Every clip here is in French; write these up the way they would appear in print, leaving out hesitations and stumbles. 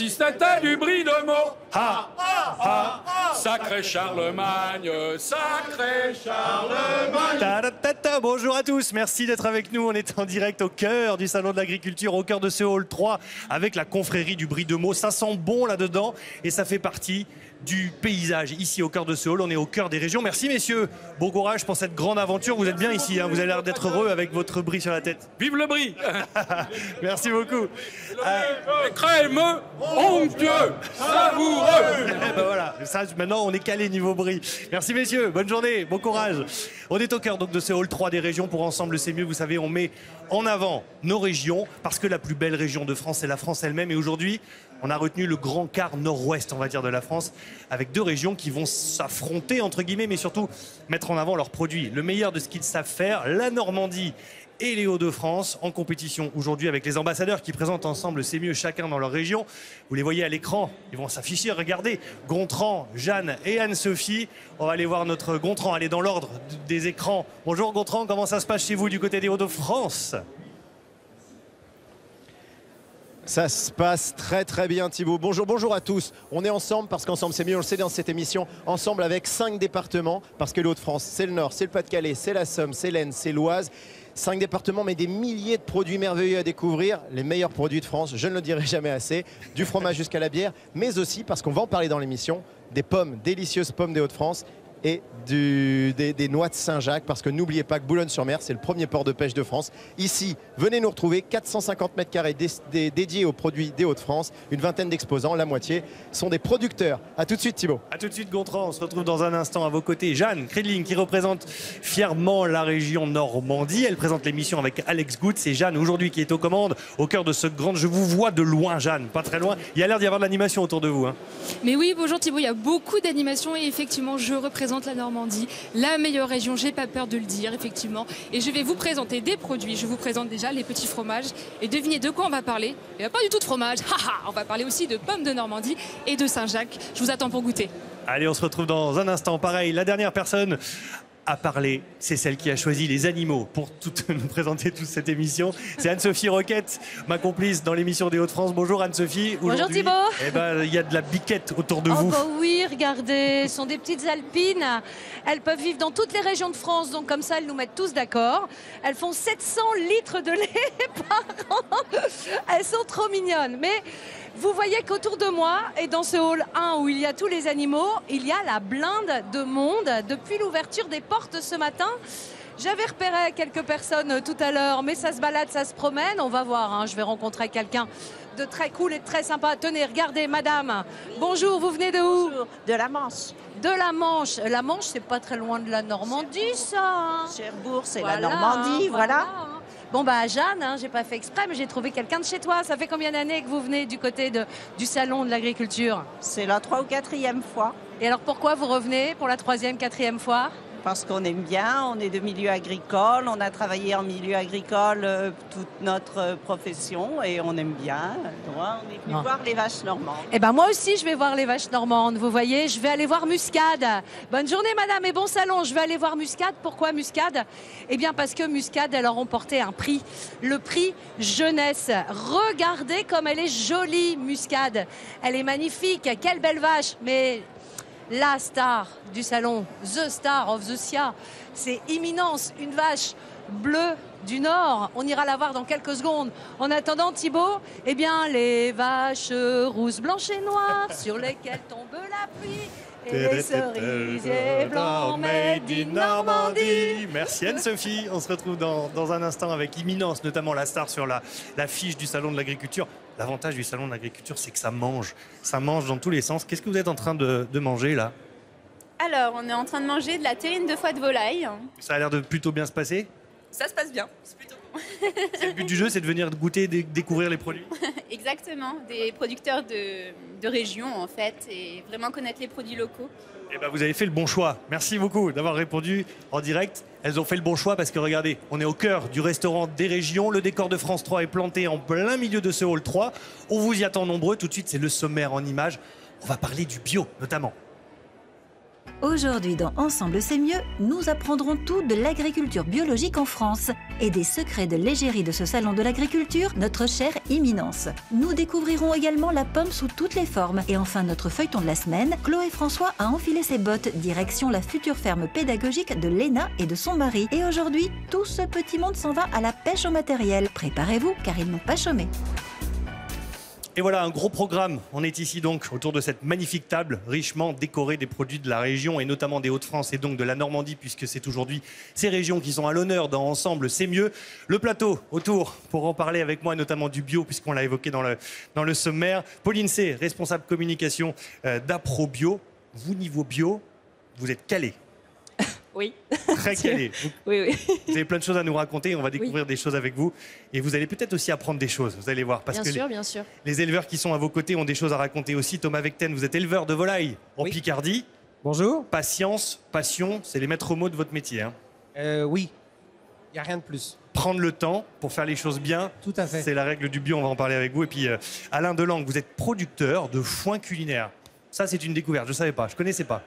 si c'était du brie de mots. Ha, ha, sacré Charlemagne, sacré Charlemagne. Ta-da-ta-ta, bonjour à tous, merci d'être avec nous. On est en direct au cœur du Salon de l'Agriculture, au cœur de ce hall 3, avec la confrérie du brie de mots. Ça sent bon là-dedans et ça fait partie du paysage. Ici, au cœur de ce hall, on est au cœur des régions. Merci messieurs, bon courage pour cette grande aventure. Vous êtes bien ici, hein. Vous avez l'air d'être heureux avec votre brie sur la tête. Vive le brie. Merci beaucoup. Crème, onctueux, savoureux. Ben voilà, ça, maintenant on est calé niveau brie. Merci messieurs, bonne journée, bon courage. On est au cœur donc de ce hall 3 des régions pour Ensemble c'est mieux. Vous savez, on met en avant nos régions parce que la plus belle région de France, c'est la France elle-même. Et aujourd'hui, on a retenu le grand quart nord-ouest, on va dire, de la France, avec deux régions qui vont s'affronter, entre guillemets, mais surtout mettre en avant leurs produits. Le meilleur de ce qu'ils savent faire, la Normandie et les Hauts-de-France en compétition aujourd'hui avec les ambassadeurs qui présentent Ensemble c'est mieux, chacun dans leur région. Vous les voyez à l'écran, ils vont s'afficher, regardez, Gontran, Jeanne et Anne-Sophie. On va aller voir notre Gontran, aller dans l'ordre des écrans. Bonjour Gontran, comment ça se passe chez vous du côté des Hauts-de-France ? Ça se passe très très bien Thibaut. Bonjour à tous. On est ensemble parce qu'Ensemble c'est mieux, on le sait dans cette émission. Ensemble avec 5 départements parce que les Hauts-de-France c'est le Nord, c'est le Pas-de-Calais, c'est la Somme, c'est l'Aisne, c'est l'Oise. 5 départements mais des milliers de produits merveilleux à découvrir. Les meilleurs produits de France, je ne le dirai jamais assez. Du fromage jusqu'à la bière, mais aussi parce qu'on va en parler dans l'émission, des pommes, délicieuses pommes des Hauts-de-France et des noix de Saint-Jacques, parce que n'oubliez pas que Boulogne-sur-Mer, c'est le premier port de pêche de France. Ici, venez nous retrouver, 450 mètres carrés dédiés aux produits des Hauts-de-France, une vingtaine d'exposants, la moitié sont des producteurs. A tout de suite Thibaut. A tout de suite Gontran, on se retrouve dans un instant à vos côtés. Jeanne Kredling qui représente fièrement la région Normandie. Elle présente l'émission avec Alex Gout. C'est Jeanne aujourd'hui qui est aux commandes, au cœur de ce grand... Je vous vois de loin Jeanne, pas très loin. Il y a l'air d'y avoir de l'animation autour de vous. Hein. Mais oui, bonjour Thibaut, il y a beaucoup d'animation et effectivement je représente la Normandie, la meilleure région, j'ai pas peur de le dire effectivement, et je vais vous présenter des produits. Je vous présente déjà les petits fromages et devinez de quoi on va parler. Il n'y a pas du tout de fromage, on va parler aussi de pommes de Normandie et de Saint-Jacques. Je vous attends pour goûter. Allez, on se retrouve dans un instant. Pareil, la dernière personne à parler, c'est celle qui a choisi les animaux pour nous présenter toute cette émission. C'est Anne-Sophie Roquette, ma complice dans l'émission des Hauts-de-France. Bonjour Anne-Sophie. Bonjour Thibaut. Eh ben, il y a de la biquette autour de vous. Bah oui, regardez, ce sont des petites alpines. Elles peuvent vivre dans toutes les régions de France, donc comme ça, elles nous mettent tous d'accord. Elles font 700 litres de lait par an. Elles sont trop mignonnes. Mais vous voyez qu'autour de moi, et dans ce hall 1 où il y a tous les animaux, il y a la blinde de monde depuis l'ouverture des portes ce matin. J'avais repéré quelques personnes tout à l'heure, mais ça se balade, ça se promène. On va voir, hein, je vais rencontrer quelqu'un de très cool et de très sympa. Tenez, regardez, madame. Bonjour, vous venez de où? Bonjour, de la Manche. De la Manche. La Manche, c'est pas très loin de la Normandie, ça. Hein. Cherbourg, c'est Voilà, la Normandie, hein, voilà. hein. Bon, bah, Jeanne, hein, j'ai pas fait exprès, mais j'ai trouvé quelqu'un de chez toi. Ça fait combien d'années que vous venez du côté du salon de l'agriculture? C'est la 3e ou 4e fois. Et alors, pourquoi vous revenez pour la 3e, 4e fois? Parce qu'on aime bien, on est de milieu agricole, on a travaillé en milieu agricole toute notre profession et on aime bien. On est venu voir les vaches normandes. Eh ben moi aussi, je vais voir les vaches normandes. Vous voyez, je vais aller voir Muscade. Bonne journée, madame, et bon salon. Je vais aller voir Muscade. Pourquoi Muscade? Eh bien, parce que Muscade, elle a remporté un prix. Le prix jeunesse. Regardez comme elle est jolie, Muscade. Elle est magnifique. Quelle belle vache. Mais la star du salon, the star of the SIA, c'est Imminence, une vache bleue du Nord. On ira la voir dans quelques secondes. En attendant, Thibaut, eh bien, les vaches rousses, blanches et noires sur lesquelles tombe la pluie. Et les cerisiers blancs made in Normandie. Merci Anne-Sophie. On se retrouve dans un instant avec Imminence, notamment la star sur la fiche du Salon de l'Agriculture. L'avantage du Salon de l'Agriculture, c'est que ça mange. Ça mange dans tous les sens. Qu'est-ce que vous êtes en train de manger là? Alors, on est en train de manger de la terrine de foie de volaille. Ça a l'air de plutôt bien se passer. Ça se passe bien, c'est plutôt bon. C'est le but du jeu, c'est de venir goûter, découvrir les produits. Exactement, des producteurs de région en fait, et vraiment connaître les produits locaux. Eh ben, vous avez fait le bon choix. Merci beaucoup d'avoir répondu en direct. Elles ont fait le bon choix parce que regardez, on est au cœur du restaurant des régions. Le décor de France 3 est planté en plein milieu de ce hall 3. On vous y attend nombreux. Tout de suite, c'est le sommaire en images. On va parler du bio notamment. Aujourd'hui dans Ensemble c'est mieux, nous apprendrons tout de l'agriculture biologique en France. Et des secrets de l'égérie de ce salon de l'agriculture, notre chère imminence. Nous découvrirons également la pomme sous toutes les formes. Et enfin, notre feuilleton de la semaine, Chloé François a enfilé ses bottes, direction la future ferme pédagogique de Léna et de son mari. Et aujourd'hui, tout ce petit monde s'en va à la pêche au matériel. Préparez-vous, car ils n'ont pas chômé. Et voilà un gros programme. On est ici donc autour de cette magnifique table richement décorée des produits de la région et notamment des Hauts-de-France et donc de la Normandie puisque c'est aujourd'hui ces régions qui sont à l'honneur dans Ensemble, c'est mieux. Le plateau autour pour en parler avec moi notamment du bio puisqu'on l'a évoqué dans le sommaire. Pauline C, responsable communication d'Aprobio. Vous niveau bio, vous êtes calé. Oui. Très calé. Oui. Vous avez plein de choses à nous raconter, on va découvrir des choses avec vous. Et vous allez peut-être aussi apprendre des choses, vous allez voir. Parce Bien sûr. Les éleveurs qui sont à vos côtés ont des choses à raconter aussi. Thomas Vecten, vous êtes éleveur de volailles en Picardie. Bonjour. Patience, passion, c'est les maîtres mots de votre métier. Hein. Oui, il n'y a rien de plus. Prendre le temps pour faire les choses bien. Tout à fait. C'est la règle du bio, on va en parler avec vous. Et puis Alain Delangue, vous êtes producteur de foin culinaire. Ça, c'est une découverte, je ne savais pas, je ne connaissais pas.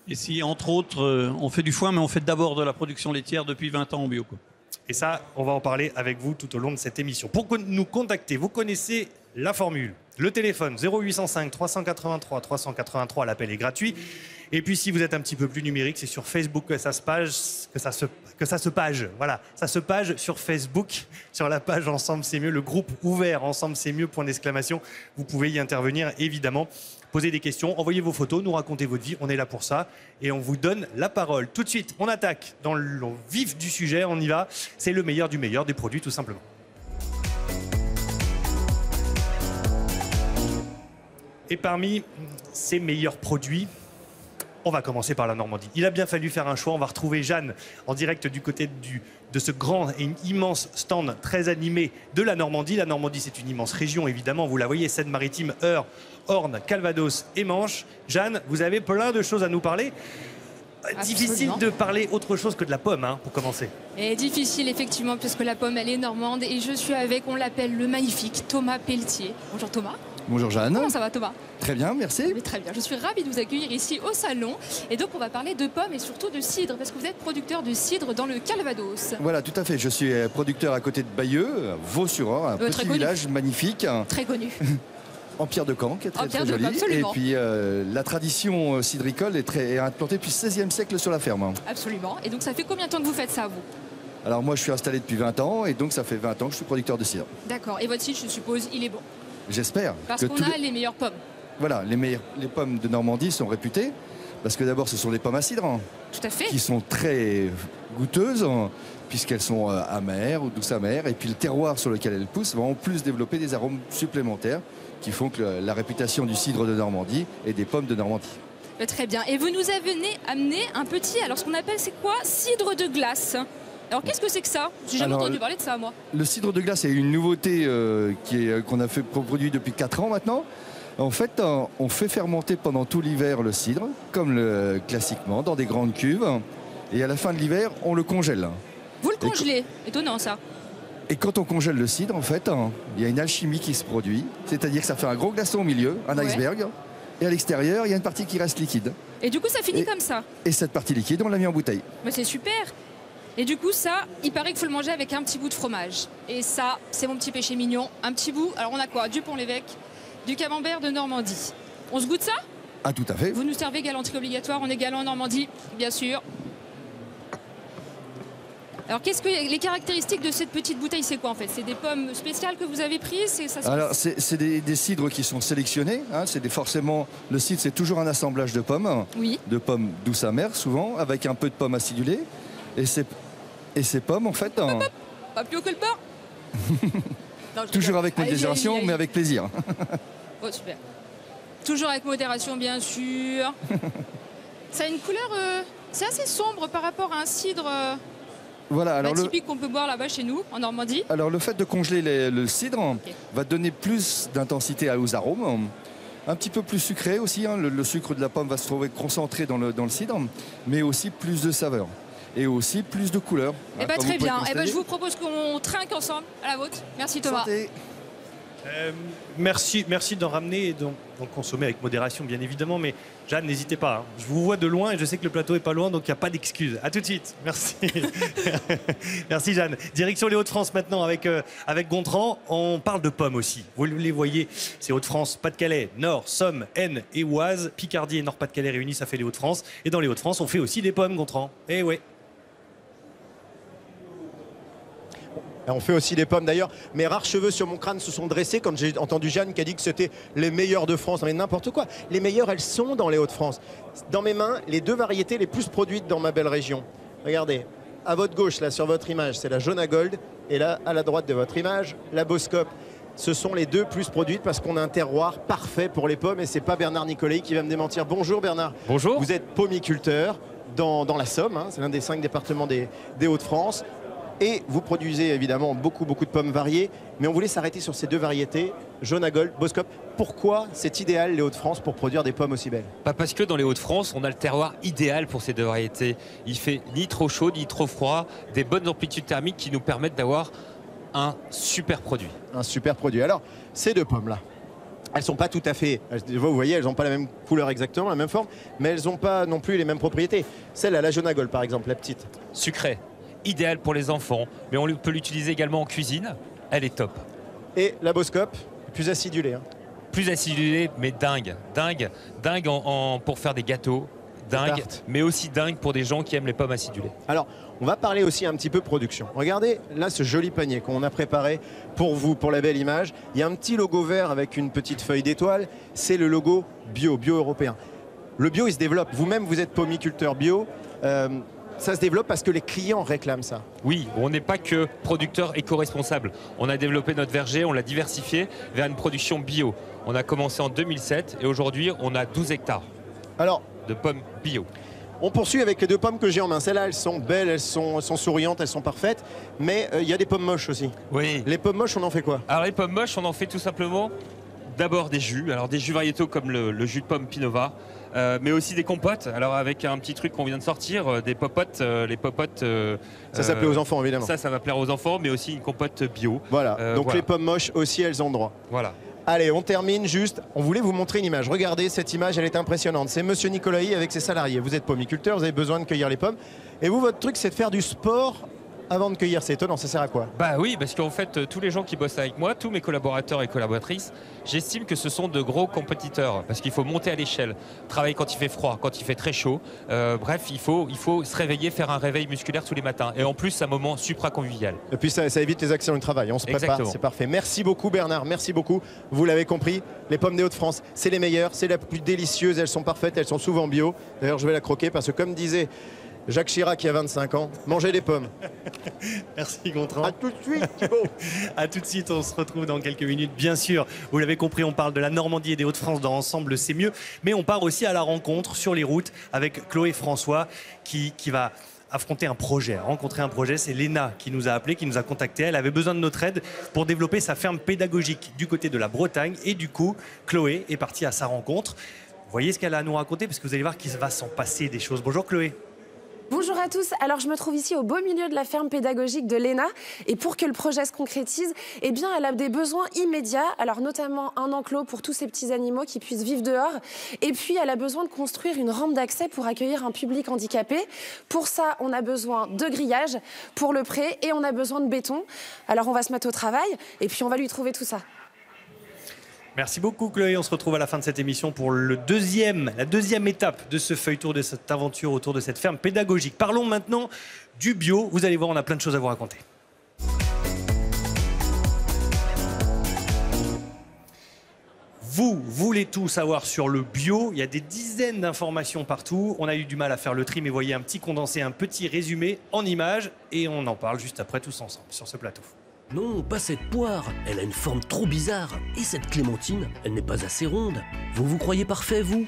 Et si, entre autres, on fait du foin, mais on fait d'abord de la production laitière depuis 20 ans en bio. Quoi. Et ça, on va en parler avec vous tout au long de cette émission. Pour nous contacter, vous connaissez la formule. Le téléphone 0805 383 383, l'appel est gratuit. Et puis si vous êtes un petit peu plus numérique, c'est sur Facebook que ça se page. Voilà, ça se page sur Facebook, sur la page Ensemble c'est mieux, le groupe ouvert Ensemble c'est mieux, point d'exclamation. Vous pouvez y intervenir évidemment. Posez des questions, envoyez vos photos, nous racontez votre vie, on est là pour ça et on vous donne la parole. Tout de suite, on attaque dans le vif du sujet, on y va. C'est le meilleur du meilleur des produits tout simplement. Et parmi ces meilleurs produits, on va commencer par la Normandie. Il a bien fallu faire un choix. On va retrouver Jeanne en direct du côté de ce grand et immense stand très animé de la Normandie. La Normandie, c'est une immense région, évidemment. Vous la voyez, Seine-Maritime, Eure, Orne, Calvados et Manche. Jeanne, vous avez plein de choses à nous parler. Difficile de parler autre chose que de la pomme, hein, pour commencer. Et difficile, effectivement, puisque la pomme, elle est normande. Et je suis avec, on l'appelle le magnifique Thomas Pelletier. Bonjour Thomas. Bonjour Jeanne. Comment ça va Thomas? Très bien, merci. Mais très bien, je suis ravie de vous accueillir ici au salon. Et donc on va parler de pommes et surtout de cidre, parce que vous êtes producteur de cidre dans le Calvados. Voilà, tout à fait. Je suis producteur à côté de Bayeux, Vaux-sur-Orne, un petit village magnifique. Très connu. En pierre de Caen, qui est très, très joli. Et puis la tradition cidricole est implantée depuis le XVIe siècle sur la ferme. Absolument. Et donc ça fait combien de temps que vous faites ça, vous? Alors moi je suis installé depuis 20 ans et donc ça fait 20 ans que je suis producteur de cidre. D'accord. Et votre cidre, je suppose, il est bon? J'espère. Parce qu'on a les meilleures pommes. Voilà, les pommes de Normandie sont réputées parce que d'abord ce sont des pommes à cidre. Tout à fait. Qui sont très goûteuses puisqu'elles sont amères ou douces amères. Et puis le terroir sur lequel elles poussent va en plus développer des arômes supplémentaires qui font que la réputation du cidre de Normandie et des pommes de Normandie. Très bien. Et vous nous avez amené un petit, alors ce qu'on appelle, c'est quoi? Cidre de glace. Alors qu'est-ce que c'est que ça? J'ai jamais entendu parler de ça, moi. Le cidre de glace est une nouveauté qu'on a produit depuis 4 ans maintenant. En fait, on fait fermenter pendant tout l'hiver le cidre, comme classiquement, dans des grandes cuves. Et à la fin de l'hiver, on le congèle. Vous le congelez? Étonnant, ça. Et quand on congèle le cidre, en fait, il y a une alchimie qui se produit. C'est-à-dire que ça fait un gros glaçon au milieu, un iceberg. Et à l'extérieur, il y a une partie qui reste liquide. Et du coup, ça finit comme ça? Et cette partie liquide, on l'a mis en bouteille. Mais c'est super. Et du coup, ça, il paraît qu'il faut le manger avec un petit bout de fromage. Et ça, c'est mon petit péché mignon. Un petit bout. Alors, on a quoi? Du Pont-l'Évêque, du camembert de Normandie. On se goûte ça? Ah, tout à fait. Vous nous servez galanterie obligatoire. On est galant en Normandie, bien sûr. Alors, qu'est-ce que les caractéristiques de cette petite bouteille, c'est quoi en fait? C'est des pommes spéciales que vous avez prises? Alors, c'est des cidres qui sont sélectionnés. Hein, forcément, le cidre, c'est toujours un assemblage de pommes. Oui. De pommes douces amères, souvent, avec un peu de pommes acidulées. Et ces pommes, en fait... Pas plus haut que le porc. Toujours avec modération, mais avec plaisir. Oh, super. Toujours avec modération, bien sûr. Ça a une couleur... c'est assez sombre par rapport à un cidre voilà, alors typique qu'on peut boire là-bas chez nous, en Normandie. Alors, le fait de congeler le cidre va donner plus d'intensité aux arômes. Un petit peu plus sucré aussi. Hein. Le sucre de la pomme va se trouver concentré dans le cidre, mais aussi plus de saveur. Et aussi plus de couleurs. Eh bien, très bien. Je vous propose qu'on trinque ensemble à la vôtre. Merci Thomas. Santé. Merci d'en ramener et d'en consommer avec modération, bien évidemment. Mais Jeanne, n'hésitez pas. Hein. Je vous vois de loin et je sais que le plateau est pas loin, donc il n'y a pas d'excuse. À tout de suite. Merci. Merci Jeanne. Direction les Hauts-de-France maintenant avec Gontran. On parle de pommes aussi. Vous les voyez, c'est Hauts-de-France, Pas-de-Calais, Nord, Somme, Aisne et Oise. Picardie et Nord-Pas-de-Calais réunis, ça fait les Hauts-de-France. Et dans les Hauts-de-France, on fait aussi des pommes, Gontran. Eh ouais. On fait aussi des pommes d'ailleurs. Mes rares cheveux sur mon crâne se sont dressés quand j'ai entendu Jeanne qui a dit que c'était les meilleures de France. Mais n'importe quoi. Les meilleures, elles sont dans les Hauts-de-France. Dans mes mains, les deux variétés les plus produites dans ma belle région. Regardez, à votre gauche, là sur votre image, c'est la Jonagold. Et là, à la droite de votre image, la Boscop. Ce sont les deux plus produites parce qu'on a un terroir parfait pour les pommes. Et c'est pas Bernard Nicolai qui va me démentir. Bonjour Bernard. Bonjour. Vous êtes pommiculteur dans la Somme. Hein. C'est l'un des 5 départements des Hauts-de-France. Et vous produisez évidemment beaucoup de pommes variées, mais on voulait s'arrêter sur ces deux variétés, Jonagold, Boscop. Pourquoi c'est idéal les Hauts-de-France pour produire des pommes aussi belles? Parce que dans les Hauts-de-France, on a le terroir idéal pour ces deux variétés. Il fait ni trop chaud, ni trop froid, des bonnes amplitudes thermiques qui nous permettent d'avoir un super produit. Un super produit. Alors, ces deux pommes-là, elles ne sont pas tout à fait, vous voyez, elles n'ont pas la même couleur exactement, la même forme, mais elles n'ont pas non plus les mêmes propriétés. Celle à la Jonagold par exemple, la petite. Sucrée. Idéal pour les enfants, mais on peut l'utiliser également en cuisine. Elle est top. Et la Boscop, plus acidulée. Hein. Plus acidulée, mais dingue. Dingue pour faire des gâteaux. Dingue, mais aussi dingue pour des gens qui aiment les pommes acidulées. Alors, on va parler aussi un petit peu production. Regardez là ce joli panier qu'on a préparé pour vous, pour la belle image. Il y a un petit logo vert avec une petite feuille d'étoile. C'est le logo bio européen. Le bio, il se développe. Vous-même, vous êtes pommiculteur bio. Ça se développe parce que les clients réclament ça. Oui, on n'est pas que producteur éco-responsable. On a développé notre verger, on l'a diversifié vers une production bio. On a commencé en 2007 et aujourd'hui, on a 12 hectares de pommes bio. On poursuit avec les deux pommes que j'ai en main. Celles-là, elles sont belles, elles sont souriantes, elles sont parfaites. Mais il y a des pommes moches aussi. Oui. Les pommes moches, on en fait quoi? Alors les pommes moches, on en fait tout simplement d'abord des jus. Alors des jus variétaux comme le jus de pomme Pinova. Mais aussi des compotes. Alors avec un petit truc qu'on vient de sortir, des popotes, les popotes. Ça plaît aux enfants évidemment. Ça va plaire aux enfants, mais aussi une compote bio. Voilà. Donc les pommes moches aussi, elles ont droit. Voilà. Allez, on termine juste. On voulait vous montrer une image. Regardez cette image, elle est impressionnante. C'est Monsieur Nicolai avec ses salariés. Vous êtes pommiculteur, vous avez besoin de cueillir les pommes. Et vous, votre truc, c'est de faire du sport avant de cueillir. C'est étonnant, ça sert à quoi? Bah oui, parce qu'en fait, tous les gens qui bossent avec moi, tous mes collaborateurs et collaboratrices, j'estime que ce sont de gros compétiteurs, parce qu'il faut monter à l'échelle, travailler quand il fait froid, quand il fait très chaud. Bref, il faut se réveiller, faire un réveil musculaire tous les matins. Et en plus, c'est un moment supra-convivial. Et puis ça évite les accidents du travail. On se prépare, c'est parfait. Merci beaucoup Bernard, merci beaucoup. Vous l'avez compris, les pommes des Hauts-de-France, c'est les meilleures, c'est la plus délicieuse, elles sont parfaites, elles sont souvent bio. D'ailleurs, je vais la croquer parce que comme disait Jacques Chirac il y a 25 ans, mangez des pommes. Merci Gontran. A tout de suite Thibaut. A tout de suite, on se retrouve dans quelques minutes. Bien sûr, vous l'avez compris, on parle de la Normandie et des Hauts-de-France dans Ensemble, c'est mieux. Mais on part aussi à la rencontre sur les routes avec Chloé François qui va affronter un projet, rencontrer un projet. C'est Léna qui nous a appelé, qui nous a contacté. Elle avait besoin de notre aide pour développer sa ferme pédagogique du côté de la Bretagne. Et du coup, Chloé est partie à sa rencontre. Vous voyez ce qu'elle a à nous raconter parce que vous allez voir qu'il va s'en passer des choses. Bonjour Chloé. Bonjour à tous, alors je me trouve ici au beau milieu de la ferme pédagogique de Léna et pour que le projet se concrétise, eh bien elle a des besoins immédiats, alors notamment un enclos pour tous ces petits animaux qui puissent vivre dehors et puis elle a besoin de construire une rampe d'accès pour accueillir un public handicapé. Pour ça, on a besoin de grillage pour le pré et on a besoin de béton. Alors on va se mettre au travail et puis on va lui trouver tout ça. Merci beaucoup Chloé, on se retrouve à la fin de cette émission pour la deuxième étape de ce feuilleton, de cette aventure autour de cette ferme pédagogique. Parlons maintenant du bio, vous allez voir, on a plein de choses à vous raconter. Vous voulez tout savoir sur le bio, il y a des dizaines d'informations partout, on a eu du mal à faire le tri, mais voyez un petit condensé, un petit résumé en images et on en parle juste après tous ensemble sur ce plateau. Non, pas cette poire, elle a une forme trop bizarre. Et cette clémentine, elle n'est pas assez ronde. Vous vous croyez parfait, vous?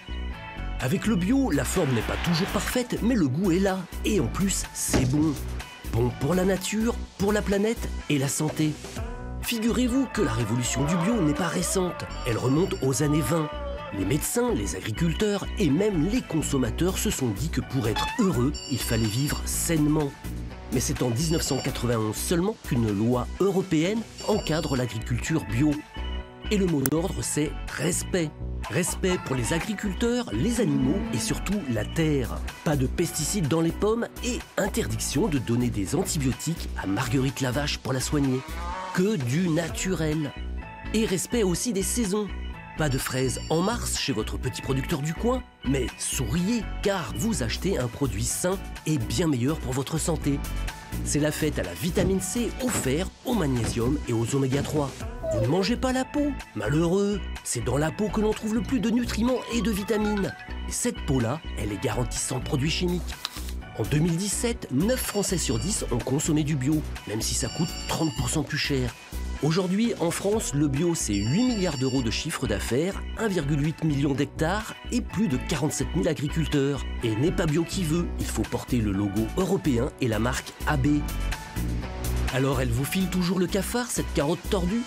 Avec le bio, la forme n'est pas toujours parfaite, mais le goût est là. Et en plus, c'est bon. Bon pour la nature, pour la planète et la santé. Figurez-vous que la révolution du bio n'est pas récente. Elle remonte aux années 20. Les médecins, les agriculteurs et même les consommateurs se sont dit que pour être heureux, il fallait vivre sainement. Mais c'est en 1991 seulement qu'une loi européenne encadre l'agriculture bio. Et le mot d'ordre, c'est respect. Respect pour les agriculteurs, les animaux et surtout la terre. Pas de pesticides dans les pommes et interdiction de donner des antibiotiques à Marguerite la vache pour la soigner. Que du naturel. Et respect aussi des saisons. Pas de fraises en mars chez votre petit producteur du coin, mais souriez car vous achetez un produit sain et bien meilleur pour votre santé. C'est la fête à la vitamine C, au fer, au magnésium et aux oméga 3. Vous ne mangez pas la peau? Malheureux! C'est dans la peau que l'on trouve le plus de nutriments et de vitamines. Et cette peau-là, elle est garantie sans produits chimiques. En 2017, 9 Français sur 10 ont consommé du bio, même si ça coûte 30% plus cher. Aujourd'hui, en France, le bio, c'est 8 milliards d'euros de chiffre d'affaires, 1,8 million d'hectares et plus de 47 000 agriculteurs. Et n'est pas bio qui veut, il faut porter le logo européen et la marque AB. Alors, elle vous file toujours le cafard, cette carotte tordue?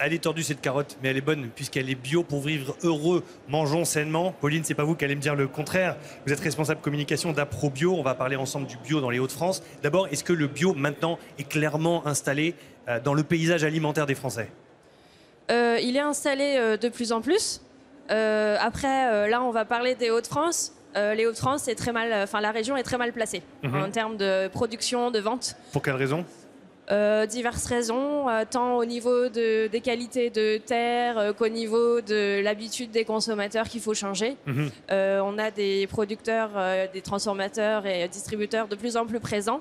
Elle est tordue cette carotte, mais elle est bonne puisqu'elle est bio pour vivre heureux. Mangeons sainement. Pauline, c'est pas vous qui allez me dire le contraire. Vous êtes responsable communication d'AproBio. On va parler ensemble du bio dans les Hauts-de-France. D'abord, est-ce que le bio maintenant est clairement installé dans le paysage alimentaire des Français? Il est installé de plus en plus. Après, là, on va parler des Hauts-de-France. Les Hauts-de-France, c'est très mal. Enfin, la région est très mal placée en termes de production, de vente. Pour quelle raison? Diverses raisons, tant au niveau des qualités de terre qu'au niveau de l'habitude des consommateurs qu'il faut changer. On a des producteurs, des transformateurs et distributeurs de plus en plus présents,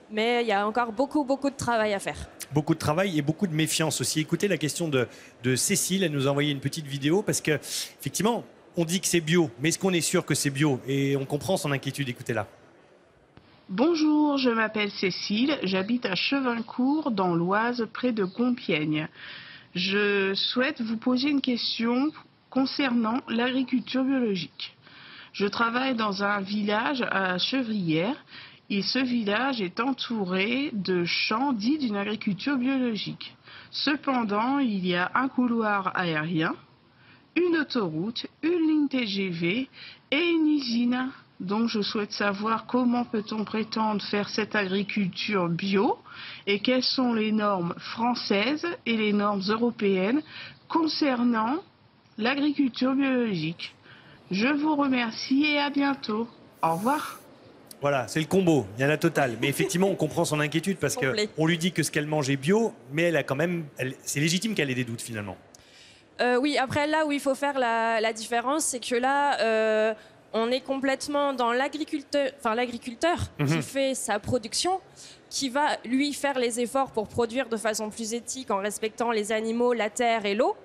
mais il y a encore beaucoup de travail à faire. Beaucoup de travail et beaucoup de méfiance aussi. Écoutez la question de Cécile, elle nous a envoyé une petite vidéo parce que effectivement, on dit que c'est bio, mais est-ce qu'on est sûr que c'est bio? Et on comprend son inquiétude, écoutez-la. Bonjour, je m'appelle Cécile, j'habite à Chevincourt dans l'Oise près de Compiègne. Je souhaite vous poser une question concernant l'agriculture biologique. Je travaille dans un village à Chevrières et ce village est entouré de champs dits d'une agriculture biologique. Cependant, il y a un couloir aérien, une autoroute, une ligne TGV et une usine. Donc je souhaite savoir comment peut-on prétendre faire cette agriculture bio et quelles sont les normes françaises et les normes européennes concernant l'agriculture biologique. Je vous remercie et à bientôt. Au revoir. Voilà, c'est le combo, il y a la totale. Mais effectivement, on comprend son inquiétude parce qu'on lui dit que ce qu'elle mange est bio, mais elle a quand même, c'est légitime qu'elle ait des doutes finalement. Oui, après là où il faut faire la différence, c'est que là... on est complètement dans l'agriculteur qui fait sa production, qui va lui faire les efforts pour produire de façon plus éthique en respectant les animaux, la terre et l'eau,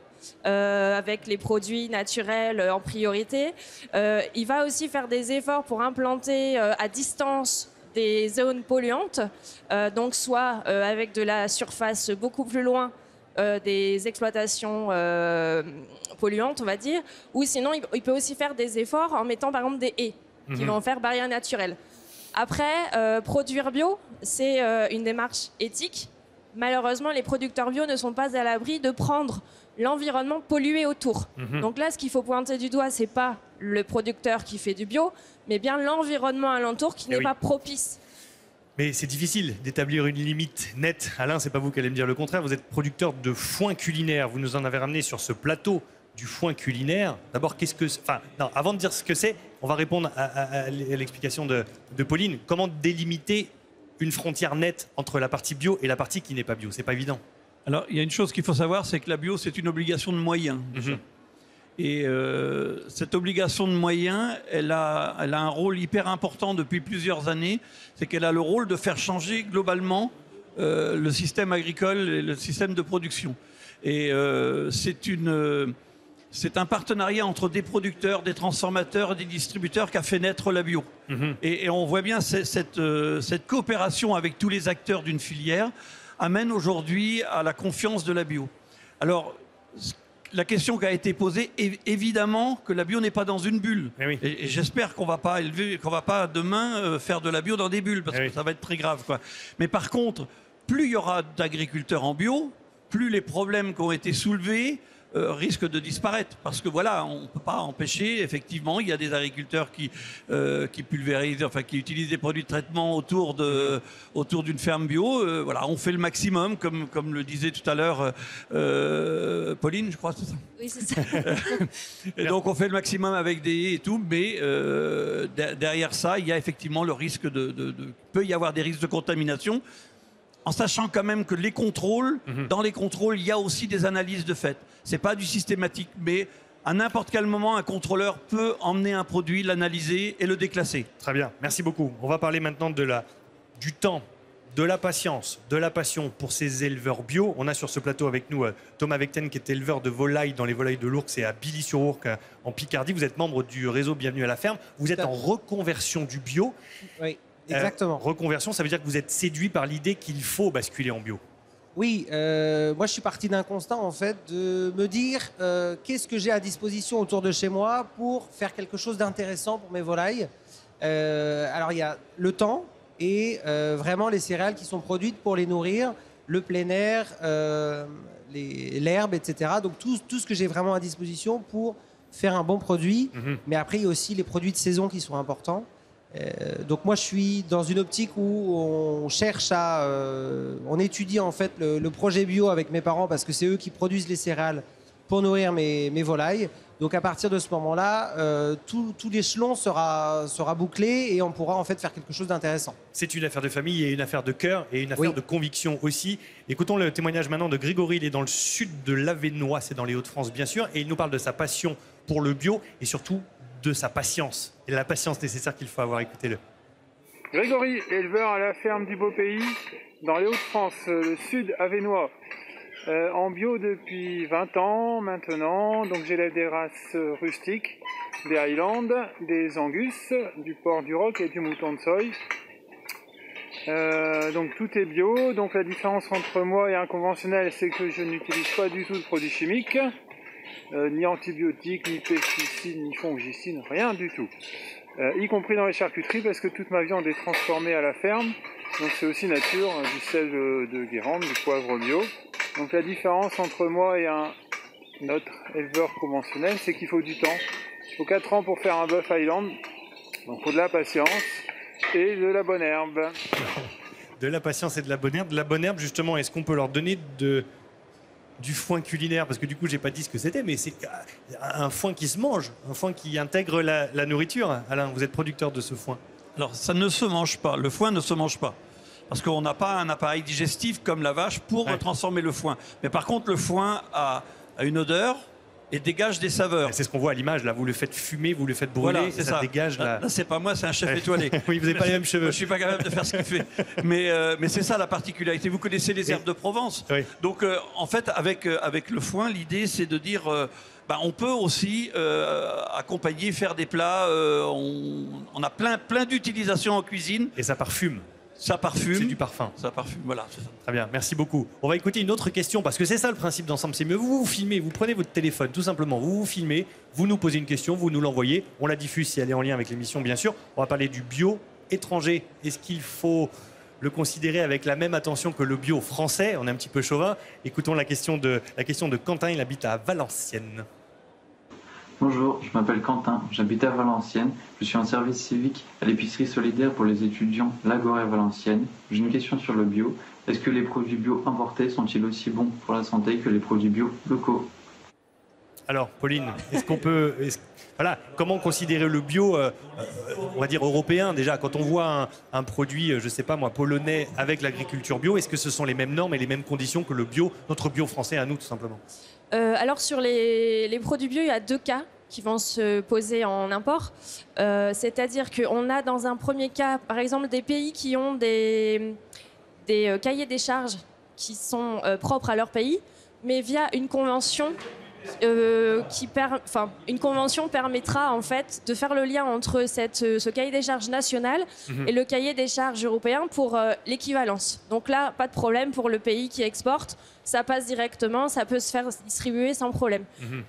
avec les produits naturels en priorité. Il va aussi faire des efforts pour implanter à distance des zones polluantes, donc soit avec de la surface beaucoup plus loin, des exploitations polluantes, on va dire, ou sinon il peut aussi faire des efforts en mettant par exemple des haies qui vont faire barrière naturelle. Après, produire bio, c'est une démarche éthique. Malheureusement, les producteurs bio ne sont pas à l'abri de prendre l'environnement pollué autour. Donc là, ce qu'il faut pointer du doigt, c'est pas le producteur qui fait du bio, mais bien l'environnement alentour qui n'est pas propice. Mais c'est difficile d'établir une limite nette. Alain, c'est pas vous qui allez me dire le contraire. Vous êtes producteur de foin culinaire. Vous nous en avez ramené sur ce plateau du foin culinaire. D'abord, qu'est-ce que... Enfin, non, avant de dire ce que c'est, on va répondre à l'explication de Pauline. Comment délimiter une frontière nette entre la partie bio et la partie qui n'est pas bio? C'est pas évident. Alors, il y a une chose qu'il faut savoir, c'est que la bio, c'est une obligation de moyens. Et cette obligation de moyens, elle a un rôle hyper important depuis plusieurs années. C'est qu'elle a le rôle de faire changer globalement le système agricole et le système de production. Et c'est un partenariat entre des producteurs, des transformateurs et des distributeurs qui a fait naître la bio. Et on voit bien cette coopération avec tous les acteurs d'une filière amène aujourd'hui à la confiance de la bio. Alors, la question qui a été posée, évidemment que la bio n'est pas dans une bulle. Et j'espère qu'on va pas demain faire de la bio dans des bulles, parce que ça va être très grave, quoi. Mais par contre, plus il y aura d'agriculteurs en bio, plus les problèmes qui ont été soulevés risque de disparaître. Parce que voilà, on ne peut pas empêcher, effectivement, il y a des agriculteurs qui pulvérisent, enfin qui utilisent des produits de traitement autour d'une ferme bio. Voilà, on fait le maximum, comme le disait tout à l'heure Pauline, je crois, c'est ça. Oui, c'est ça. Et donc on fait le maximum avec des haies et tout, mais derrière ça, il y a effectivement le risque peut y avoir des risques de contamination, en sachant quand même que les contrôles, dans les contrôles, il y a aussi des analyses de fait. C'est pas du systématique, mais à n'importe quel moment, un contrôleur peut emmener un produit, l'analyser et le déclasser. Très bien, merci beaucoup. On va parler maintenant du temps, de la patience, de la passion pour ces éleveurs bio. On a sur ce plateau avec nous Thomas Vecten, qui est éleveur de volailles dans les volailles de l'Ourcq, c'est à Billy-sur-Ourcq, en Picardie. Vous êtes membre du réseau Bienvenue à la ferme. Vous êtes en reconversion du bio. Oui, exactement. Reconversion, ça veut dire que vous êtes séduit par l'idée qu'il faut basculer en bio. Oui, moi je suis parti d'un constat en fait de me dire qu'est-ce que j'ai à disposition autour de chez moi pour faire quelque chose d'intéressant pour mes volailles. Alors il y a le temps et vraiment les céréales qui sont produites pour les nourrir, le plein air, l'herbe, etc. Donc tout ce que j'ai vraiment à disposition pour faire un bon produit. Mais après il y a aussi les produits de saison qui sont importants. Donc moi je suis dans une optique où on cherche on étudie en fait le projet bio avec mes parents parce que c'est eux qui produisent les céréales pour nourrir mes volailles. Donc à partir de ce moment-là, tout l'échelon sera bouclé et on pourra en fait faire quelque chose d'intéressant. C'est une affaire de famille et une affaire de cœur et une affaire de conviction aussi. Écoutons le témoignage maintenant de Grégory. Il est dans le sud de l'Avesnois, c'est dans les Hauts-de-France bien sûr, et il nous parle de sa passion pour le bio et surtout de sa patience et la patience nécessaire qu'il faut avoir. Écoutez-le. Grégory, éleveur à la ferme du Beau Pays, dans les Hauts-de-France, le sud avesnois. En bio depuis 20 ans maintenant, donc j'élève des races rustiques, des Highlands, des Angus, du porc du Roc et du mouton de Soye. Donc tout est bio, donc la différence entre moi et un conventionnel, c'est que je n'utilise pas du tout de produits chimiques. Ni antibiotiques, ni pesticides, ni fongicides, rien du tout. Y compris dans les charcuteries, parce que toute ma viande est transformée à la ferme. Donc c'est aussi nature, du sel de Guérande, du poivre bio. Donc la différence entre moi et un autre éleveur conventionnel, c'est qu'il faut du temps. Il faut 4 ans pour faire un bœuf Highland. Donc il faut de la patience et de la bonne herbe. De la patience et de la bonne herbe. De la bonne herbe, justement, est-ce qu'on peut leur donner du foin culinaire, parce que du coup j'ai pas dit ce que c'était, mais c'est un foin qui se mange, un foin qui intègre la nourriture. Alain, vous êtes producteur de ce foin. Alors ça ne se mange pas, le foin ne se mange pas. Parce qu'on n'a pas un appareil digestif comme la vache pour transformer le foin. Mais par contre le foin a une odeur et dégage des saveurs. C'est ce qu'on voit à l'image, là, vous le faites fumer, vous le faites brûler, voilà, ça dégage. Là, c'est pas moi, c'est un chef étoilé. Oui, vous n'avez pas les mêmes cheveux. Moi, je suis pas capable de faire ce qu'il fait. Mais c'est ça la particularité. Vous connaissez les herbes de Provence. Oui. Donc en fait, avec le foin, l'idée c'est de dire on peut aussi accompagner, faire des plats. On a plein d'utilisations en cuisine. Et ça parfume. Ça parfume. C'est du parfum. Ça parfume, voilà. C'est ça. Très bien, merci beaucoup. On va écouter une autre question, parce que c'est ça le principe d'Ensemble c'est mieux. Vous vous filmez, vous prenez votre téléphone, tout simplement, vous vous filmez, vous nous posez une question, vous nous l'envoyez, on la diffuse si elle est en lien avec l'émission, bien sûr. On va parler du bio étranger. Est-ce qu'il faut le considérer avec la même attention que le bio français? On est un petit peu chauvin. Écoutons la question de Quentin, il habite à Valenciennes. Bonjour, je m'appelle Quentin, j'habite à Valenciennes, je suis en service civique à l'épicerie solidaire pour les étudiants l'Agora Valenciennes. J'ai une question sur le bio. Est-ce que les produits bio importés sont-ils aussi bons pour la santé que les produits bio locaux? Alors, Pauline, est-ce qu'on peut... Voilà, comment considérer le bio, on va dire européen déjà, quand on voit un produit, je sais pas moi, polonais avec l'agriculture bio, est-ce que ce sont les mêmes normes et les mêmes conditions que le bio, notre bio français à nous tout simplement? Alors sur les produits bio, il y a 2 cas qui vont se poser en import. C'est-à-dire qu'on a dans un premier cas, par exemple, des pays qui ont des cahiers des charges qui sont propres à leur pays, mais via une convention une convention permettra en fait de faire le lien entre ce cahier des charges national et le cahier des charges européen pour l'équivalence. Donc là, pas de problème pour le pays qui exporte, ça passe directement, ça peut se faire distribuer sans problème.